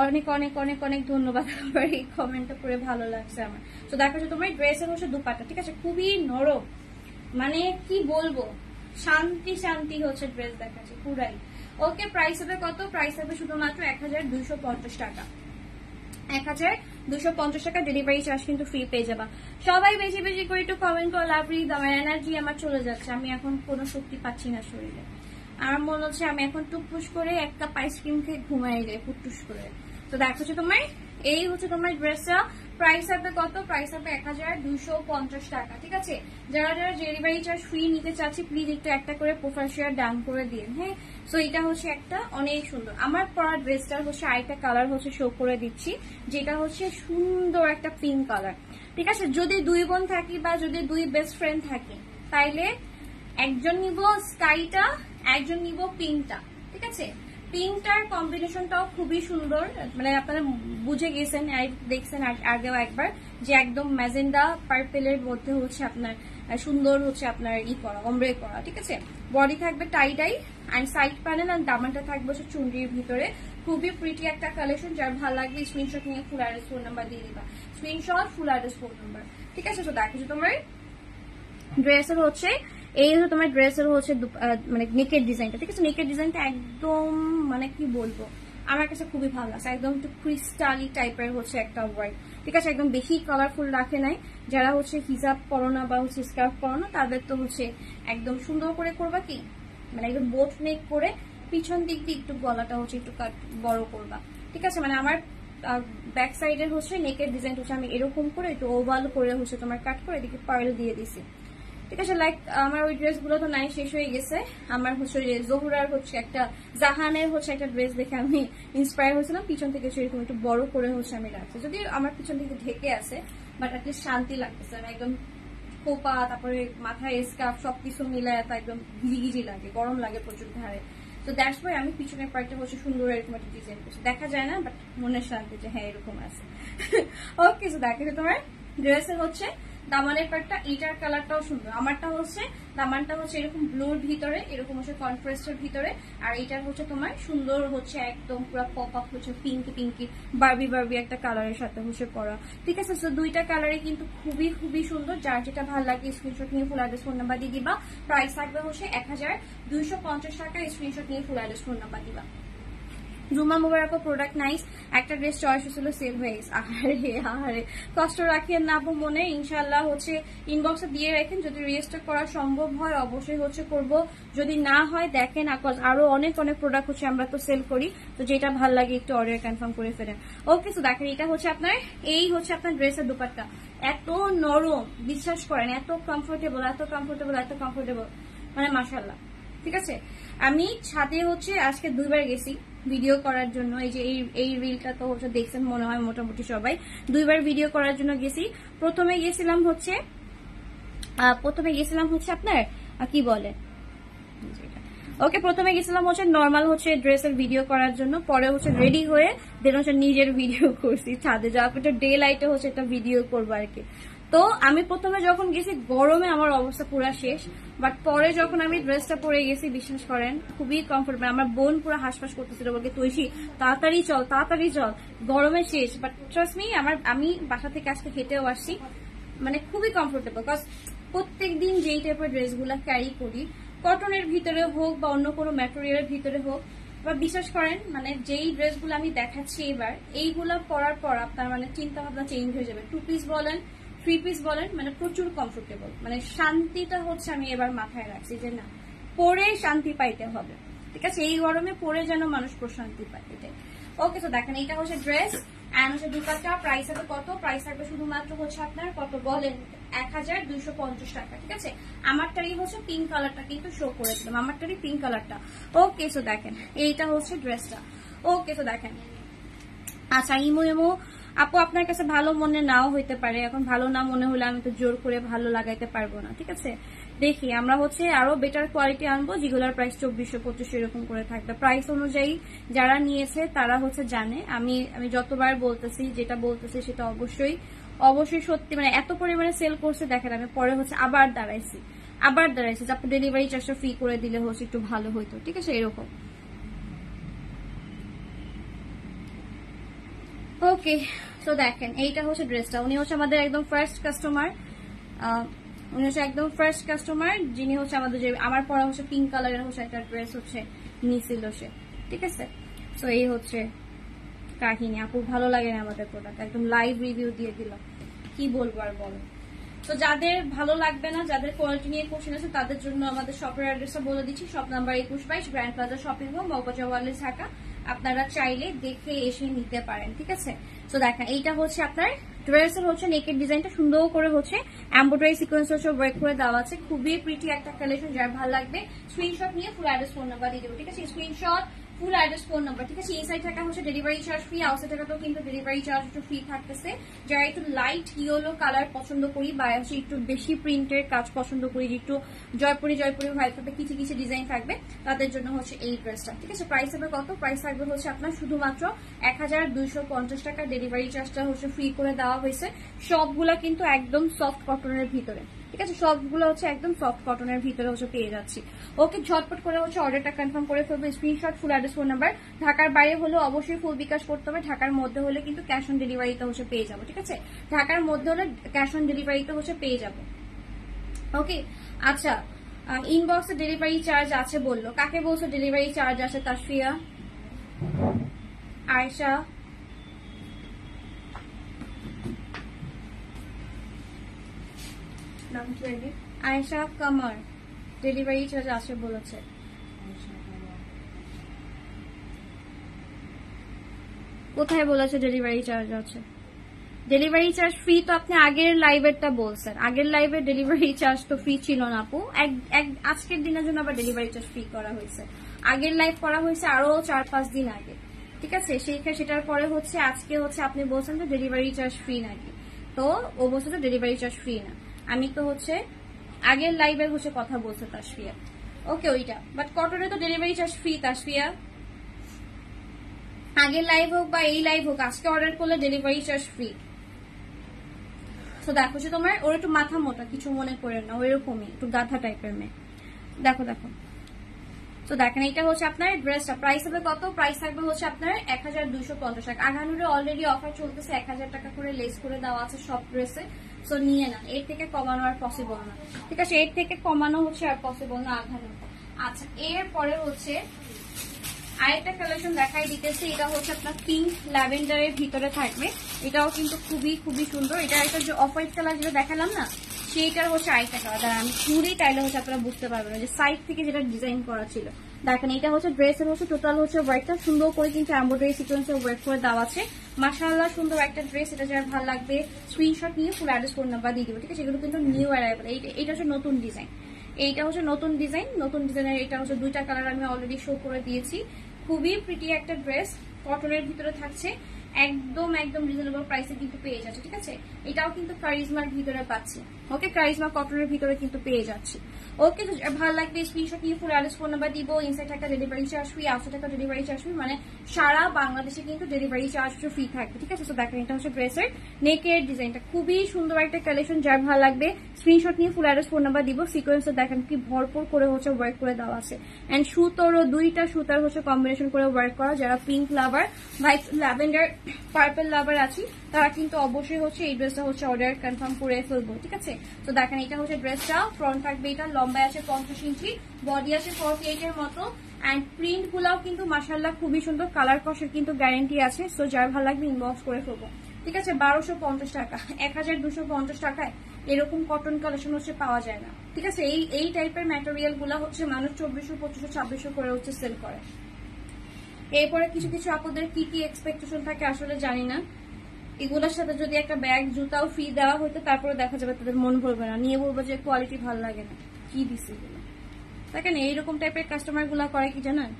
অনেক অনেক অনেক অনেক ধন্যবাদ, আমার এই কমেন্টটা করে ভালো লাগছে আমার। তো দেখো যে তোমার ড্রেসের হচ্ছে দুপাট্টা, ঠিক আছে? খুবই নরম, মানে কি বলবো, শান্তি শান্তি হচ্ছে ড্রেস দেখাচ্ছে পুরাই। ওকে, প্রাইস হবে কত? প্রাইস হবে শুধুমাত্র 1250 টাকা, 1250 টাকা। ডেলিভারি চার্জ কিন্তু ফ্রি পেয়ে যাবা। সবাই বেশি বেশি করে একটু কমেন্ট করো, লাভ রিড, আমার এনার্জি আমার চলে যাচ্ছে, আমি এখন কোনো শক্তি পাচ্ছি না শরীরে। আমার মনে হচ্ছে আমি এখন টুকটুস করে 1 কাপ আইসক্রিম খেয়ে ঘুমাই যাই ফুটটুস করে। তো দেখো তোমার এই হচ্ছে তোমার ড্রেসটা, প্রাইস হবে কত? প্রাইস হবে 1250 টাকা, ঠিক আছে? যারা যারা ডেলিভারি চার্জ ফ্রি নিতে চাচ্ছি প্লিজ একটু একটা করে প্রোফাইল শেয়ার ডান করে দিন, হ্যাঁ? সো এটা হচ্ছে একটা অনেক সুন্দর আমার পরা ড্রেসটার হচ্ছে আরেকটা কালার হচ্ছে শো করে দিচ্ছি, যেটা হচ্ছে সুন্দর একটা পিঙ্ক কালার, ঠিক আছে? যদি 2 বোন থাকি বা যদি 2 বেস্ট ফ্রেন্ড থাকি, তাইলে একজন নিব স্কাইটা, একজন নিব পিঙ্কটা, ঠিক আছে? পিঙ্কটার কম্বিনেশনটাও খুবই সুন্দর, মানে আপনারা বুঝে গেছেন, দেখছেন আগেও একবার, যে একদম ম্যাজেন্ডা পার্পেলের মধ্যে হচ্ছে আপনার সুন্দর হচ্ছে আপনার করা অমব্রে করা, ঠিক আছে? বডি থাকবে টাই die and side panel and দামানটা থাকবে হচ্ছে চুনরির ভিতরে। খুবই প্রিটি একটা কালেকশন, যার ভালো লাগবে স্ক্রিনশট নিয়ে ফুল অ্যাড্রেস ফোন নাম্বার দিয়ে দিবা, screenshot full address phone number, ঠিক আছে? তো দেখো তোমার ড্রেসের হচ্ছে এই হচ্ছে তোমার ড্রেসের হচ্ছে মানে নেকের ডিজাইনটা, ঠিক আছে? নেকের ডিজাইনটা একদম মানে কি বলবো, আমার কাছে খুবই ভালো লাগছে, একদম একটু ক্রিস্টালি টাইপের হচ্ছে একটা ওয়ার্ক, ঠিক আছে? একদম বেশি কালারফুল রাখে নাই। যারা হচ্ছে হিজাব পরো না বা হচ্ছে স্কার্ফ পরো না, তাদের তো হচ্ছে একদম সুন্দর করে করবা কি মানে একদম বোট নেক করে পিছন দিক দিয়ে একটু গলাটা হচ্ছে একটু বড় করবা, ঠিক আছে। মানে আমার ব্যাক সাইডের হচ্ছে নেকের ডিজাইন হচ্ছে আমি এরকম করে একটু ওভাল করে হচ্ছে তোমার কাট করে এদিকে পার্ল দিয়ে দিছি, ঠিক আছে। লাইক আমার ওই ড্রেসগুলো তো নাই, শেষ হয়ে গেছে। আমার হচ্ছে জহুরার হচ্ছে একটা জাহানের হচ্ছে একটা ড্রেস দেখে আমি ইন্সপায়ার হয়েছিলাম, পিছন থেকে সেরকম একটু বড় করে হচ্ছে আমি রাখছি, যদি আমার পিছন থেকে ঢেকে আছে বাট অ্যাটলিস্ট শান্তি লাগতেছে না, একদম খোপা তারপরে মাথায় স্কার্ফ সবকিছু মিলে এত একদম গিজি লাগে, গরম লাগে প্রচুর ধারে। তো দ্যাটস ওয়াই আমি পিছনের পার্টটা হচ্ছে সুন্দর এরকম একটা ডিজাইন করছি, দেখা যায় না বাট মনের শান্তি যে হ্যাঁ এরকম আছে। ওকে, তো দেখে তোমার ড্রেসের হচ্ছে দামানের পার্টটা, এটার কালারটাও সুন্দর। আমারটা হচ্ছে দামানটা হচ্ছে এরকম ব্লুর ভিতরে, এরকম হচ্ছে কনট্রাস্টের ভিতরে, আর এটার হচ্ছে তোমার সুন্দর হচ্ছে একদম পুরো পপ আপ হচ্ছে পিঙ্কি পিঙ্কি বারবি বারবি একটা কালারের সাথে হচ্ছে করা, ঠিক আছে। তো দুইটা কালারে কিন্তু খুবই খুবই সুন্দর, যার যেটা ভালো লাগে স্ক্রিনশট নিয়ে ফুল অ্যাড্রেস ফোন নাম্বার দিয়ে দিবা। প্রাইস থাকবে হচ্ছে 1250 টাকা, স্ক্রিনশট নিয়ে ফুল অ্যাড্রেস ফোন নাম্বার দিবা। জুমা মুবারক প্রোডাক্ট নাইস, একটা ড্রেস চয়েস হচ্ছিল সেল হয়ে গেছে, আহারে কষ্ট রাখিয়ে না মনে, ইনশাল্লাহ হচ্ছে ইনবক্সে দিয়ে রাখেন, যদি রেজিস্টার করা সম্ভব হয় অবশ্যই হচ্ছে করব, যদি না হয় দেখেন আরো অনেক অনেক প্রোডাক্ট হচ্ছে আমরা তো সেল করি, তো যেটা ভালো লাগে একটু অর্ডার কনফার্ম করে ফেলেন। ওকে, তো দেখেন এটা হচ্ছে আপনার, এই হচ্ছে আপনার ড্রেসের দুপাট্টা, এত নরম বিশ্বাস করেন, এত কমফোর্টেবল এত কমফোর্টেবল এত কমফোর্টেবল, মানে মাশাআল্লাহ, ঠিক আছে। আমি ছাদে হচ্ছে আজকে 2বার গেছি ভিডিও করার জন্য, এই যে এই রিলটা তো হচ্ছে দেখছেন মনে হয় মোটামুটি সবাই, 2বার ভিডিও করার জন্য গেছি। প্রথমে গেছিলাম হচ্ছে আপনার কি বলে ওকে, প্রথমে গেছিলাম হচ্ছে নর্মাল হচ্ছে ড্রেসের ভিডিও করার জন্য, পরে হচ্ছে রেডি হয়ে দেন হচ্ছে নিজের ভিডিও করছি ছাদে যাওয়া, একটা ডে লাইটে হচ্ছে একটা ভিডিও করবো আর কি। তো আমি প্রথমে যখন গেছি গরমে আমার অবস্থা পুরা শেষ, বাট পরে যখন আমি ড্রেসটা পরে গেছি বিশ্বাস করেন খুবই কমফোর্টেবল। আমার বোন পুরো হাসপাস করতেছিল, বলতে তুইসি তাড়াতাড়ি চল গরমে শেষ, বাট ট্রাস্ট মি আমি বাসা থেকে আজকে হেঁটেও আসছি, মানে খুবই কমফোর্টেবল। বিকজ প্রত্যেকদিন যেই টাইপের ড্রেসগুলো ক্যারি করি, কটনের ভিতরে হোক বা অন্য কোনো ম্যাটেরিয়ালের ভিতরে হোক, বা বিশ্বাস করেন মানে যেই ড্রেসগুলো আমি দেখাচ্ছি এবার, এইগুলো পরার পর আপনার মানে চিন্তা ভাবনা চেঞ্জ হয়ে যাবে। 2 পিস বলেন 3 পিস বলেন, মানে প্রচুর কমফোর্টেবল, মানে শান্তিটা হচ্ছে আমি এবার মাথায় রাখছি যে না পরে শান্তি পাইতে হবে, ঠিক আছে। এই গরমে পরে যেন মানুষ প্রশান্তি পায়, এটাই। ওকে, তো দেখেন এটা হচ্ছে ড্রেস এন্ড হচ্ছে দুপাট্টা, প্রাইস হবে কত? প্রাইস থাকবে শুধুমাত্র হচ্ছে আপনার কত বলেন 1250 টাকা, ঠিক আছে। আমারটারই হচ্ছে পিঙ্ক কালারটা কিন্তু শো করে দিলাম, আমারটারই পিঙ্ক কালারটা। ওকে, তো দেখেন এইটা হচ্ছে ড্রেসটা। ওকে, তো দেখেন আচ্ছা, ইমো আপু আপনার কাছে ভালো মনে নাও হইতে পারে, এখন ভালো না মনে হলে আমি তো জোর করে ভালো লাগাইতে পারবো না, ঠিক আছে। দেখি আমরা হচ্ছে আরো বেটার কোয়ালিটি আনবো, যেগুলোর প্রাইস 2400-2500 এরকম করে থাকবে। প্রাইস অনুযায়ী যারা নিয়েছে তারা হচ্ছে জানে, আমি যতবার বলতেছি, যেটা বলতেছি সেটা অবশ্যই সত্যি, মানে এত পরিমাণে সেল করছে দেখেন। আমি পরে হচ্ছে আবার দাঁড়াইছি যে আপনি ডেলিভারি চার্জটা ফ্রি করে দিলে হচ্ছে একটু ভালো হইতো, ঠিক আছে, এরকম। ওকে, তো দেখেন এইটা হচ্ছে ড্রেসটা, উনি হচ্ছে আমাদের একদম ফার্স্ট কাস্টমার, যিনি হচ্ছে আমাদের যে আমার পরা হচ্ছে পিঙ্ক কালারের হচ্ছে একটা ড্রেস হচ্ছে নিছিল সে, ঠিক আছে। তো এই হচ্ছে কাহিনী। আপু ভালো লাগে না আমাদের প্রোডাক্ট, একদম লাইভ রিভিউ দিয়ে দিলাম, কি বলবো আর বলো। তো যাদের ভালো লাগবে না, যাদের কোয়ালিটি নিয়ে কোশ্চেন আছে, তাদের জন্য আমাদের শপের অ্যাড্রেসটা বলে দিচ্ছি। Shop number 2122 grand plaza shopping mall, মৌকচা ওয়ার্ল্ড, ঢাকা। আপনারা চাইলে দেখে এসে নিতে পারেন, ঠিক আছে। তো দেখেন এইটা হচ্ছে আপনার ড্রেসের হচ্ছে নেকের ডিজাইনটা সুন্দর করে হচ্ছে এমব্রয়ডারি সিকোয়েন্স হচ্ছে ওয়ার্ক করে দেওয়া আছে, খুবই প্রিটি একটা কালেকশন। যার ভালো লাগবে স্ক্রিনশট নিয়ে ফুল অ্যাড্রেস ফোন নাম্বার দিয়ে দেবো, ঠিক আছে। Screenshot full address phone number, ঠিক আছে। ইনসাইড টাকা হচ্ছে ডেলিভারি চার্জ ফ্রি, আউটসাইড টাকাতেও কিন্তু ডেলিভারি চার্জ একটু ফ্রি থাকতেছে। যারা একটু লাইট ইয়েলো কালার পছন্দ করি বা হচ্ছে একটু বেশি প্রিন্টের কাজ পছন্দ করি, যে একটু জয়পুরি হোয়াইট থাকবে, কিছু কিছু ডিজাইন থাকবে, তাদের জন্য হচ্ছে এই ড্রেসটা, ঠিক আছে। প্রাইস হবে কত? প্রাইস থাকবে হচ্ছে আপনার শুধুমাত্র 1250 টাকা, ডেলিভারি চার্জটা হচ্ছে ফ্রি করে দেওয়া হয়েছে। সবগুলা কিন্তু একদম সফট কটনের ভিতরে, ঠিক আছে। সবগুলো হচ্ছে একদম সফট কটনের ভিতরে হচ্ছে পেয়ে যাচ্ছি। ওকে, ঝটপট করে হচ্ছে অর্ডারটা কনফার্ম করে ফেলবো। Screenshot full address phone number, ঢাকার বাইরে হলে অবশ্যই ফুল বিকাশ করতে হবে, ঢাকার মধ্যে হলে কিন্তু ক্যাশ অন ডেলিভারিতে হচ্ছে পেয়ে যাবো, ঠিক আছে। ঢাকার মধ্যে হলে ক্যাশ অন ডেলিভারিতে হচ্ছে পেয়ে যাবো। ওকে, আচ্ছা, ইনবক্সে ডেলিভারি চার্জ আছে বললো, কাকে বলছো ডেলিভারি চার্জ আছে? তাসফিয়া, আয়েশা, আয়েশা কামার ডেলিভারি চার্জ আছে বলেছে। কোথায় বলেছে ডেলিভারি চার্জ আছে? ডেলিভারি চার্জ ফ্রি তো আপনি আগের লাইভেরটা বলছেন। আগের লাইভের ডেলিভারি চার্জ তো ফ্রি ছিল না আপু। আজকের দিনের জন্য আবার ডেলিভারি চার্জ ফ্রি করা হয়েছে। আগের লাইভ করা হয়েছে আরো 4-5 দিন আগে, ঠিক আছে? সেটার পরে হচ্ছে আজকে হচ্ছে আপনি বলছেন যে ডেলিভারি চার্জ ফ্রি নাকি, তো ও বলছে তো ডেলিভারি চার্জ ফ্রি না। আমি তো হচ্ছে আগের লাইভের হচ্ছে কথা বলছে তাসফিয়া। ওকে ওইটা, বাট কটনে তো ডেলিভারি চার্জ ফ্রি তাসফিয়া। আগের লাইভ হোক বা এই লাইভ হোক, আজকে অর্ডার করলে ডেলিভারি চার্জ ফ্রি। তো দেখো যে তোমার ওর একটু মাথা মোটা, কিছু মনে করেন না, ওইরকমই একটু গাধা টাইপের মেয়ে। দেখো দেখো, তো দেখেন এটা হচ্ছে আপনার ড্রেসটা প্রাইস হবে কত? প্রাইস থাকবে হচ্ছে আপনার 1250 টাকা। আগানুরে অলরেডি অফার চলতেছে, 1000 টাকা করে লেস করে দেওয়া আছে সব ড্রেসে। সো নিয়ে নেন, এর থেকে কমানো আর পসিবল না, ঠিক আছে? এর থেকে কমানো হচ্ছে আর পসিবল না আগানুরে। আচ্ছা, এরপরে হচ্ছে আরেকটা কালেকশন দেখাই দিতেছি। এটা হচ্ছে আপনার পিঙ্ক ল্যাভেন্ডারের ভিতরে থাকবে। এটাও কিন্তু খুবই খুবই সুন্দর। এটা একটা যে অফ হোয়াইট কালার যেটা দেখালাম না, সেইটার হচ্ছে আরেকটা কালার। আমি পুরোই তাইলে হচ্ছে আপনারা বুঝতে পারবেন যে সাইড থেকে যেটা ডিজাইন করা ছিল। দেখেন এটা হচ্ছে ড্রেসের হচ্ছে টোটাল হচ্ছে ওয়ার্কটা সুন্দর করে কিন্তু এমব্রয়ডারি সিকোয়েন্সের ওয়ার্ক করে দেওয়া আছে। মাশাআল্লাহ সুন্দর একটা ড্রেস। এটা যার ভালো লাগবে স্ক্রিনশট নিয়ে ফুল অ্যাড্রেস ফোন নাম্বার দিয়ে দিব, ঠিক আছে? এগুলো কিন্তু নিউ অ্যারাইভেল। এইটা হচ্ছে নতুন ডিজাইন। এইটা হচ্ছে নতুন ডিজাইন। নতুন ডিজাইনের এটা হচ্ছে দুইটা কালার আমি অলরেডি শো করে দিয়েছি। খুবই প্রিটি একটা ড্রেস, কটনের ভিতরে থাকছে, একদম একদম রিজনেবল প্রাইসে কিন্তু পেয়ে যাচ্ছে, ঠিক আছে? এটাও কিন্তু কারিজমার ভিতরে পাচ্ছি। ওকে, কারিজমা কটনের ভিতরে কিন্তু পেয়ে যাচ্ছি। ওকে, তো ভালো লাগবে স্ক্রিনশট নিয়ে ফুল অ্যাড্রেস ফোন নাম্বার দিব। ইনসাইড একটা ডেলিভারি চার্জ ফ্রি, আউটসাইড একটা ডেলিভারি চার্জ ফ্রি, মানে সারা বাংলাদেশে কিন্তু ডেলিভারি চার্জ ফ্রি থাকবে, ঠিক আছে? তো দেখেন এটা হচ্ছে ড্রেসের নেকের ডিজাইনটা, খুবই সুন্দর একটা কালেকশন। যার ভালো লাগবে স্ক্রিনশট নিয়ে ফুল অ্যাড্রেস ফোন নাম্বার দিব। সিকোয়েন্সে দেখেন কি ভরপুর করে হচ্ছে ওয়ার্ক করে দেওয়া আছে, এন্ড সুতোরও দুইটা সুতার হচ্ছে কম্বিনেশন করে ওয়ার্ক করা। যারা pink lover, white lavender, purple lover আছি, তারা কিন্তু অবশ্যই হচ্ছে এই ড্রেসটা হচ্ছে অর্ডার কনফার্ম করে ফেলবো, ঠিক আছে? তো দেখেন এটা হচ্ছে ড্রেসটা, ফ্রন্ট থাকবে এটা, লম্বায় আছে 50 ইঞ্চি, বডি আছে 48 এর মতো, এন্ড প্রিন্ট গুলাও কিন্তু মাশাআল্লাহ খুবই সুন্দর। কালার কষের কিন্তু গ্যারেন্টি আছে। সো যার ভালো লাগবে ইনবক্স করে ফেলবো, ঠিক আছে? 1250 টাকা, 1250 টাকায় এরকম কটন কালেকশন হচ্ছে পাওয়া যায় না, ঠিক আছে? এই টাইপের ম্যাটেরিয়াল গুলা হচ্ছে মানুষ 2400, 2500, 2600 করে হচ্ছে সেল করে। এরপরে কিছু কিছু আপনাদের কি কি এক্সপেকটেশন থাকে আসলে জানি না। এগুলোর সাথে যদি একটা ব্যাগ জুতাও ফ্রি দেওয়া হতো, তারপরে দেখা যাবে তাদের মন ভরবে না, নিয়ে বলবো যে কোয়ালিটি ভালো লাগে না, কি দিচ্ছে এগুলো। দেখেন এইরকম টাইপের কাস্টমার গুলা করে কি জানেন,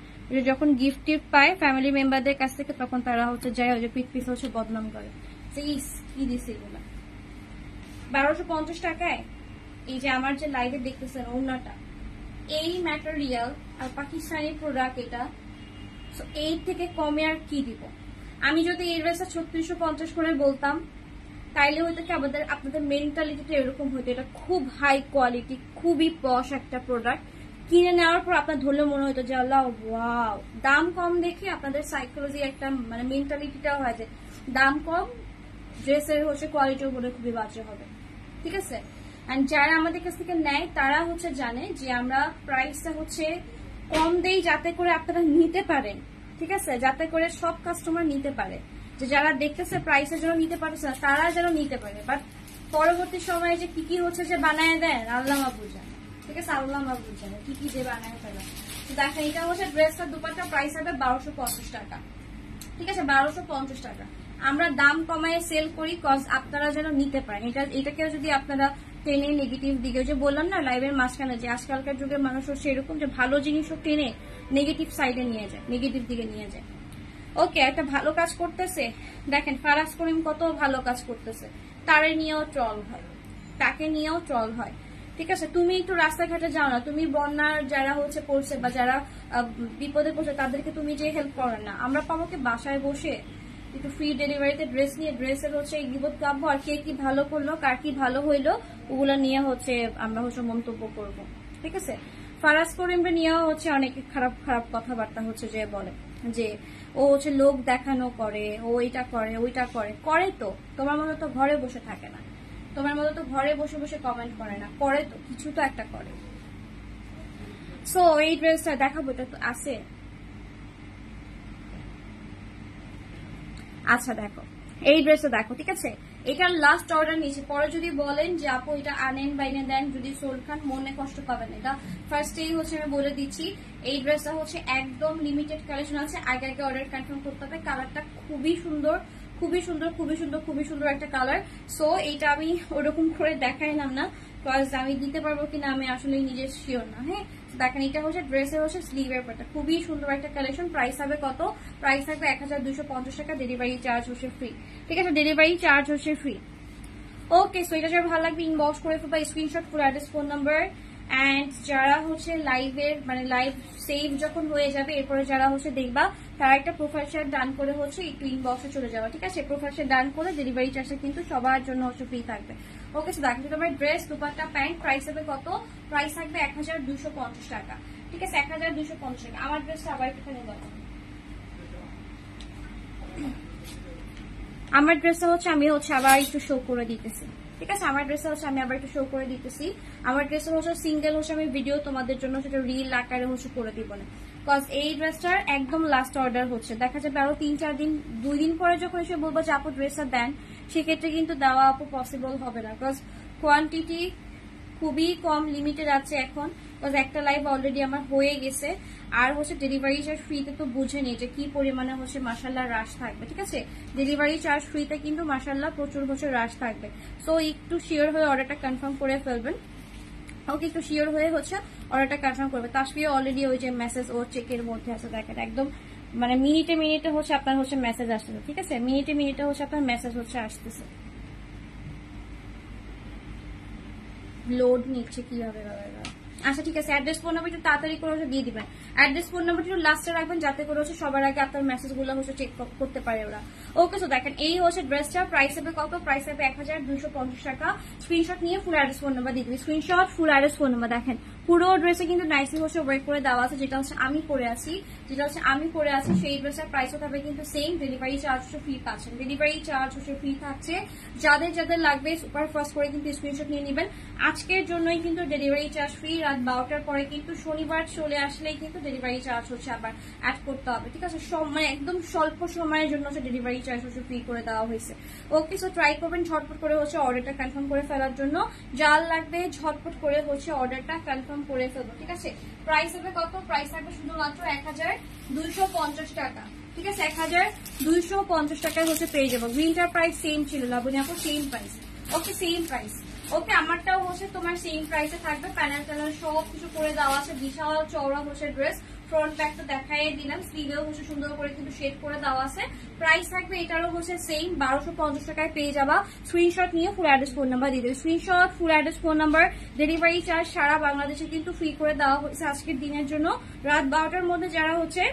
যখন গিফট টিফট পায় ফ্যামিলি মেম্বারদের কাছ থেকে, তখন তারা হচ্ছে যায় যে পিস হচ্ছে বদনাম করে, কি দিচ্ছে এগুলো। 1250 টাকায় এই যে আমার যে লাইভে দেখতেছেন ওড়নাটা, এই ম্যাটেরিয়াল আর পাকিস্তানি প্রোডাক্ট, এটা এই থেকে কমে আর কি দিব? আমি যদি এই ড্রেসটা 3650 করে বলতাম, তাইলে হয়তো কি আপনাদের মেন্টালিটিটা এরকম হইতো, এটা খুব হাই কোয়ালিটি, খুবই পশ একটা প্রোডাক্ট। কিনে নেওয়ার পর আপনার ধরলে মনে হইতো যে আল্লাহ ওয়াও। দাম কম দেখে আপনাদের সাইকোলজি একটা মানে মেন্টালিটিটাও হয় যে দাম কম, ড্রেসের হচ্ছে কোয়ালিটির উপরে খুবই বাজে হবে, ঠিক আছে? এন্ড যারা আমাদের কাছ থেকে নেয় তারা হচ্ছে জানে যে আমরা প্রাইসটা হচ্ছে কম দেই, যাতে করে আপনারা নিতে পারেন, ঠিক আছে? যাতে করে সব কাস্টমার নিতে পারে, যে যারা দেখতেছে প্রাইসের জন্য নিতে পারছে না তারা যেন নিতে পারে। বাট পরবর্তী সময়ে যে কি কি হচ্ছে যে বানায় দেন আল্লাহ মাহবুব জানে, ঠিক আছে? আল্লাহ মাহবুব জানে কি কি যে বানায় ফেলা। তো দেখেন এটা হচ্ছে ড্রেসটার দুপাট্টা, প্রাইস হবে 1250 টাকা, ঠিক আছে? 1250 টাকা আমরা দাম কমায় সেল করি, কজ আপনারা যেন নিতে পারেন। এটাকে যদি আপনারা টেনে নেগেটিভ দিকে, যে বললাম না লাইভের মাঝখানে, যে আজকালকার যুগের মানুষ হচ্ছে এরকম যে ভালো জিনিসও টেনে নেগেটিভ সাইডে নিয়ে যায়, নেগেটিভ দিকে নিয়ে যায়। ওকে, একটা ভালো কাজ করতেছে, দেখেন ফারাজ করিম কত ভালো কাজ করতেছে, তারে নিয়েও ট্রল হয়, তাকে নিয়েও ট্রল হয়, ঠিক আছে? তুমি একটু রাস্তাঘাটে যাও না, তুমি বন্যার যারা হচ্ছে পড়ছে বা যারা বিপদে পড়ছে তাদেরকে তুমি যে হেল্প করো না, আমরা পাবো কি বাসায় বসে একটু ফ্রি ডেলিভারিতে ড্রেস নিয়ে, ড্রেসের হচ্ছে গিবত গাবো, আর কে কি ভালো করলো, কার কি ভালো হইলো, ওগুলো নিয়ে হচ্ছে আমরা হচ্ছে মন্তব্য করব, ঠিক আছে? ফারাজ করিমকে নিয়েও হচ্ছে অনেক খারাপ খারাপ কথাবার্তা হচ্ছে যে বলে যে ও হচ্ছে লোক দেখানো করে, ও এটা করে ওইটা করে তো তোমার মতো তো ঘরে বসে থাকে না, তোমার মতো তো ঘরে বসে বসে কমেন্ট করে না, করে তো কিছু তো একটা করে। সো এই ড্রেসটা দেখাবো, এটা তো আছে। আচ্ছা দেখো এই ড্রেসটা দেখো, ঠিক আছে? এটার লাস্ট অর্ডার নিয়েছি, পরে যদি বলেন যে আপু এটা আনেন বা এনে দেন, যদি সোল খান মনে কষ্ট পাবেন। এটা ফার্স্টেই হচ্ছে আমি বলে দিচ্ছি, এই ড্রেসটা হচ্ছে একদম লিমিটেড কালেকশন আছে, আগে আগে অর্ডার কনফার্ম করতে হবে। কালারটা খুবই সুন্দর, খুবই সুন্দর, খুবই সুন্দর, খুবই সুন্দর একটা কালার। সো এইটা আমি ওরকম করে দেখাইলাম না, বিকজ আমি দিতে পারবো কিনা আমি আসলে নিজে শিওর না। হ্যাঁ, দেখেন এটা হচ্ছে ড্রেসের হচ্ছে স্লিভের পার্টটা, খুবই সুন্দর একটা কালেকশন। প্রাইস হবে কত? প্রাইস থাকবে 1250 টাকা, ডেলিভারি চার্জ হচ্ছে ফ্রি। ঠিক আছে, ডেলিভারি চার্জ হচ্ছে ফ্রি। ওকে, সো এটা যারা ভালো লাগবে ইনবক্স করে ফেলবা, screenshot, full address, phone number. And যারা হচ্ছে লাইভের মানে লাইভ সেভ যখন হয়ে যাবে এরপরে যারা হচ্ছে দেখবা, তারা একটা প্রোফাইল শেয়ার ডান করে হচ্ছে একটু ইনবক্সে চলে যাওয়া। ঠিক আছে, প্রোফাইল শেয়ার ডান করে ডেলিভারি চার্জটা কিন্তু সবার জন্য হচ্ছে ফ্রি থাকবে। ওকে, সো দেখো তোমার ড্রেস, দুপাট্টা, প্যান্ট, প্রাইস হবে কত? প্রাইস থাকবে 1250 টাকা। ঠিক আছে, 1250 টাকা। আমার ড্রেসটা আবার একটুখানি দেখো, আমার ড্রেসটা হচ্ছে আমি হচ্ছে আবার একটু শো করে দিতেছি। ঠিক আছে, আমার ড্রেসটা হচ্ছে আমি আবার একটু শো করে দিতেছি। আমার ড্রেসটা হচ্ছে সিঙ্গেল হচ্ছে আমি ভিডিও তোমাদের জন্য সেটা রিল আকারে হচ্ছে করে দিব না, বিকজ এই ড্রেসটার একদম লাস্ট অর্ডার হচ্ছে। দেখা যাবে আরো 3-4 দিন, 2 দিন পরে যখন এসে বলবো যে আপু ড্রেসটা দেন, সেক্ষেত্রে কিন্তু দেওয়া আপু পসিবল হবে না, বিকজ কোয়ান্টিটি খুবই কম, লিমিটেড আছে এখন। বিকজ একটা লাইভ অলরেডি আমার হয়ে গেছে, আর হচ্ছে ডেলিভারি চার্জ ফ্রিতে তো বুঝে নিই যে কি পরিমাণে হচ্ছে মাশাআল্লাহ রাশ থাকবে। ঠিক আছে, ডেলিভারি চার্জ ফ্রিতে কিন্তু মাশাআল্লাহ প্রচুর হচ্ছে রাশ থাকবে। সো একটু শিওর হয়ে অর্ডারটা কনফার্ম করে ফেলবেন। ওকে, একটু শিওর হয়ে হচ্ছে অর্ডারটা কনফার্ম করবে। তাসফিয়া অলরেডি ওই যে মেসেজ ও চেকের মধ্যে আছে, দেখেন একদম মানে মিনিটে মিনিটে হচ্ছে আপনার হচ্ছে মেসেজ আসতেছে। ঠিক আছে, মিনিটে মিনিটে হচ্ছে আপনার মেসেজ হচ্ছে আসতেছে। লোড নিচ্ছে কিভাবে বাবা। আচ্ছা ঠিক আছে, অ্যাড্রেস ফোন নাম্বার একটু তাড়াতাড়ি করে হচ্ছে দিয়ে দিবেন। অ্যাড্রেস ফোন নাম্বার একটু লাস্টে রাখবেন যাতে করে হচ্ছে সবার আগে আপনার মেসেজ গুলো হচ্ছে চেক করতে পারে ওরা। ওকে, সো দেখেন এই হচ্ছে ড্রেসটা, প্রাইস হবে কত? প্রাইস হবে 1250 টাকা। স্ক্রিনশট নিয়ে ফুল অ্যাড্রেস ফোন নাম্বার দিয়ে দিবেন। Screenshot, full address phone number. দেখেন পুরো ড্রেসে কিন্তু নাইসলি হচ্ছে ওয়ার্ক করে দেওয়া আছে, যেটা হচ্ছে আমি পরে আছি, সেই ড্রেসের প্রাইস হবে কিন্তু সেম। ডেলিভারি চার্জ হচ্ছে ফ্রি পাচ্ছেন, ডেলিভারি চার্জ হচ্ছে ফ্রি থাকছে। যাদের যাদের লাগবে সুপার ফাস্ট করে কিন্তু স্ক্রিনশট নিয়ে নেবেন। আজকের জন্যই কিন্তু ডেলিভারি চার্জ ফ্রি, রাত 12টার পরে কিন্তু শনিবার চলে আসলেই কিন্তু ডেলিভারি চার্জ হচ্ছে আবার অ্যাড করতে হবে। ঠিক আছে, মানে একদম স্বল্প সময়ের জন্য হচ্ছে ডেলিভারি চার্জ হচ্ছে ফ্রি করে দেওয়া হয়েছে। ওকে, সো ট্রাই করবেন ঝটপট করে হচ্ছে অর্ডারটা কনফার্ম করে ফেলার জন্য। যার লাগবে ঝটপট করে হচ্ছে অর্ডারটা কনফার্ম করে ফেলবো। ঠিক আছে, প্রাইস হবে কত? প্রাইস থাকবে শুধুমাত্র 1250 টাকা। ঠিক আছে, 1250 টাকায় হচ্ছে পেয়ে যাবো। গ্রিনটার প্রাইস সেম ছিল, লাবণী আপু সেম প্রাইস। ওকে, সেম প্রাইস। ওকে, আমারটাও হচ্ছে তোমার সেম প্রাইসে থাকবে। প্যানেল ট্যানেল সব কিছু করে দেওয়া আছে, বিশাল চওড়া হচ্ছে ড্রেস। ফ্রন্ট ব্যাক তো দেখাই দিলাম, স্লিভেও হচ্ছে সুন্দর করে কিন্তু শেড করে দেওয়া আছে। প্রাইস থাকবে এটারও হচ্ছে সেম 1250 টাকায় পেয়ে যাবা। স্ক্রিনশট নিয়ে ফুল অ্যাড্রেস ফোন নাম্বার দিয়ে দেবে। Screenshot, full address phone number. Delivery charge সারা বাংলাদেশে কিন্তু ফ্রি করে দেওয়া হয়েছে আজকের দিনের জন্য। রাত 12টার মধ্যে যারা হচ্ছে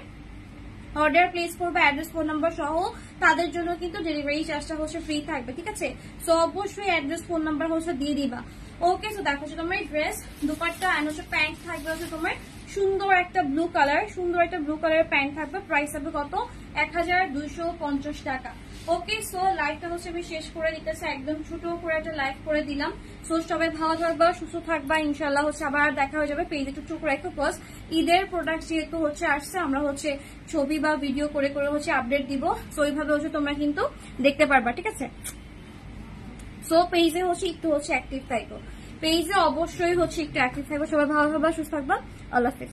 অর্ডার প্লেস করবে অ্যাড্রেস ফোন নাম্বার সহ, তাদের জন্য কিন্তু ডেলিভারি চার্জটা হচ্ছে ফ্রি থাকবে। ঠিক আছে, সো অবশ্যই অ্যাড্রেস ফোন নাম্বার হচ্ছে দিয়ে দিবা। ওকে, সো দেখো তোমার ড্রেস, দুপাট্টা এন্ড হচ্ছে প্যান্ট থাকবে হচ্ছে তোমার সুন্দর একটা ব্লু কালার, সুন্দর একটা ব্লু কালারের প্যান্ট থাকবে। প্রাইস হবে কত? 1250 টাকা। ওকে, সো লাইভটা হচ্ছে আমি শেষ করে দিতেছি, একদম ছোট করে একটা লাইভ করে দিলাম। সো সবাই ভালো থাকবা, সুস্থ থাকবা, ইনশাল্লাহ হচ্ছে আবার দেখা হয়ে যাবে। পেজ একটু চোখ রাখো, প্লাস ঈদের প্রোডাক্ট যেহেতু হচ্ছে আসছে, আমরা হচ্ছে ছবি বা ভিডিও করে করে হচ্ছে আপডেট দিব। সো এইভাবে হচ্ছে তোমরা কিন্তু দেখতে পারবা। ঠিক আছে, সো পেজে হচ্ছে একটু হচ্ছে অ্যাক্টিভ থাকবো, পেজে অবশ্যই হচ্ছে একটু অ্যাক্টিভ থাকবো। সবাই ভালো থাকবা, সুস্থ থাকবা, আল্লাহ হাফেজ।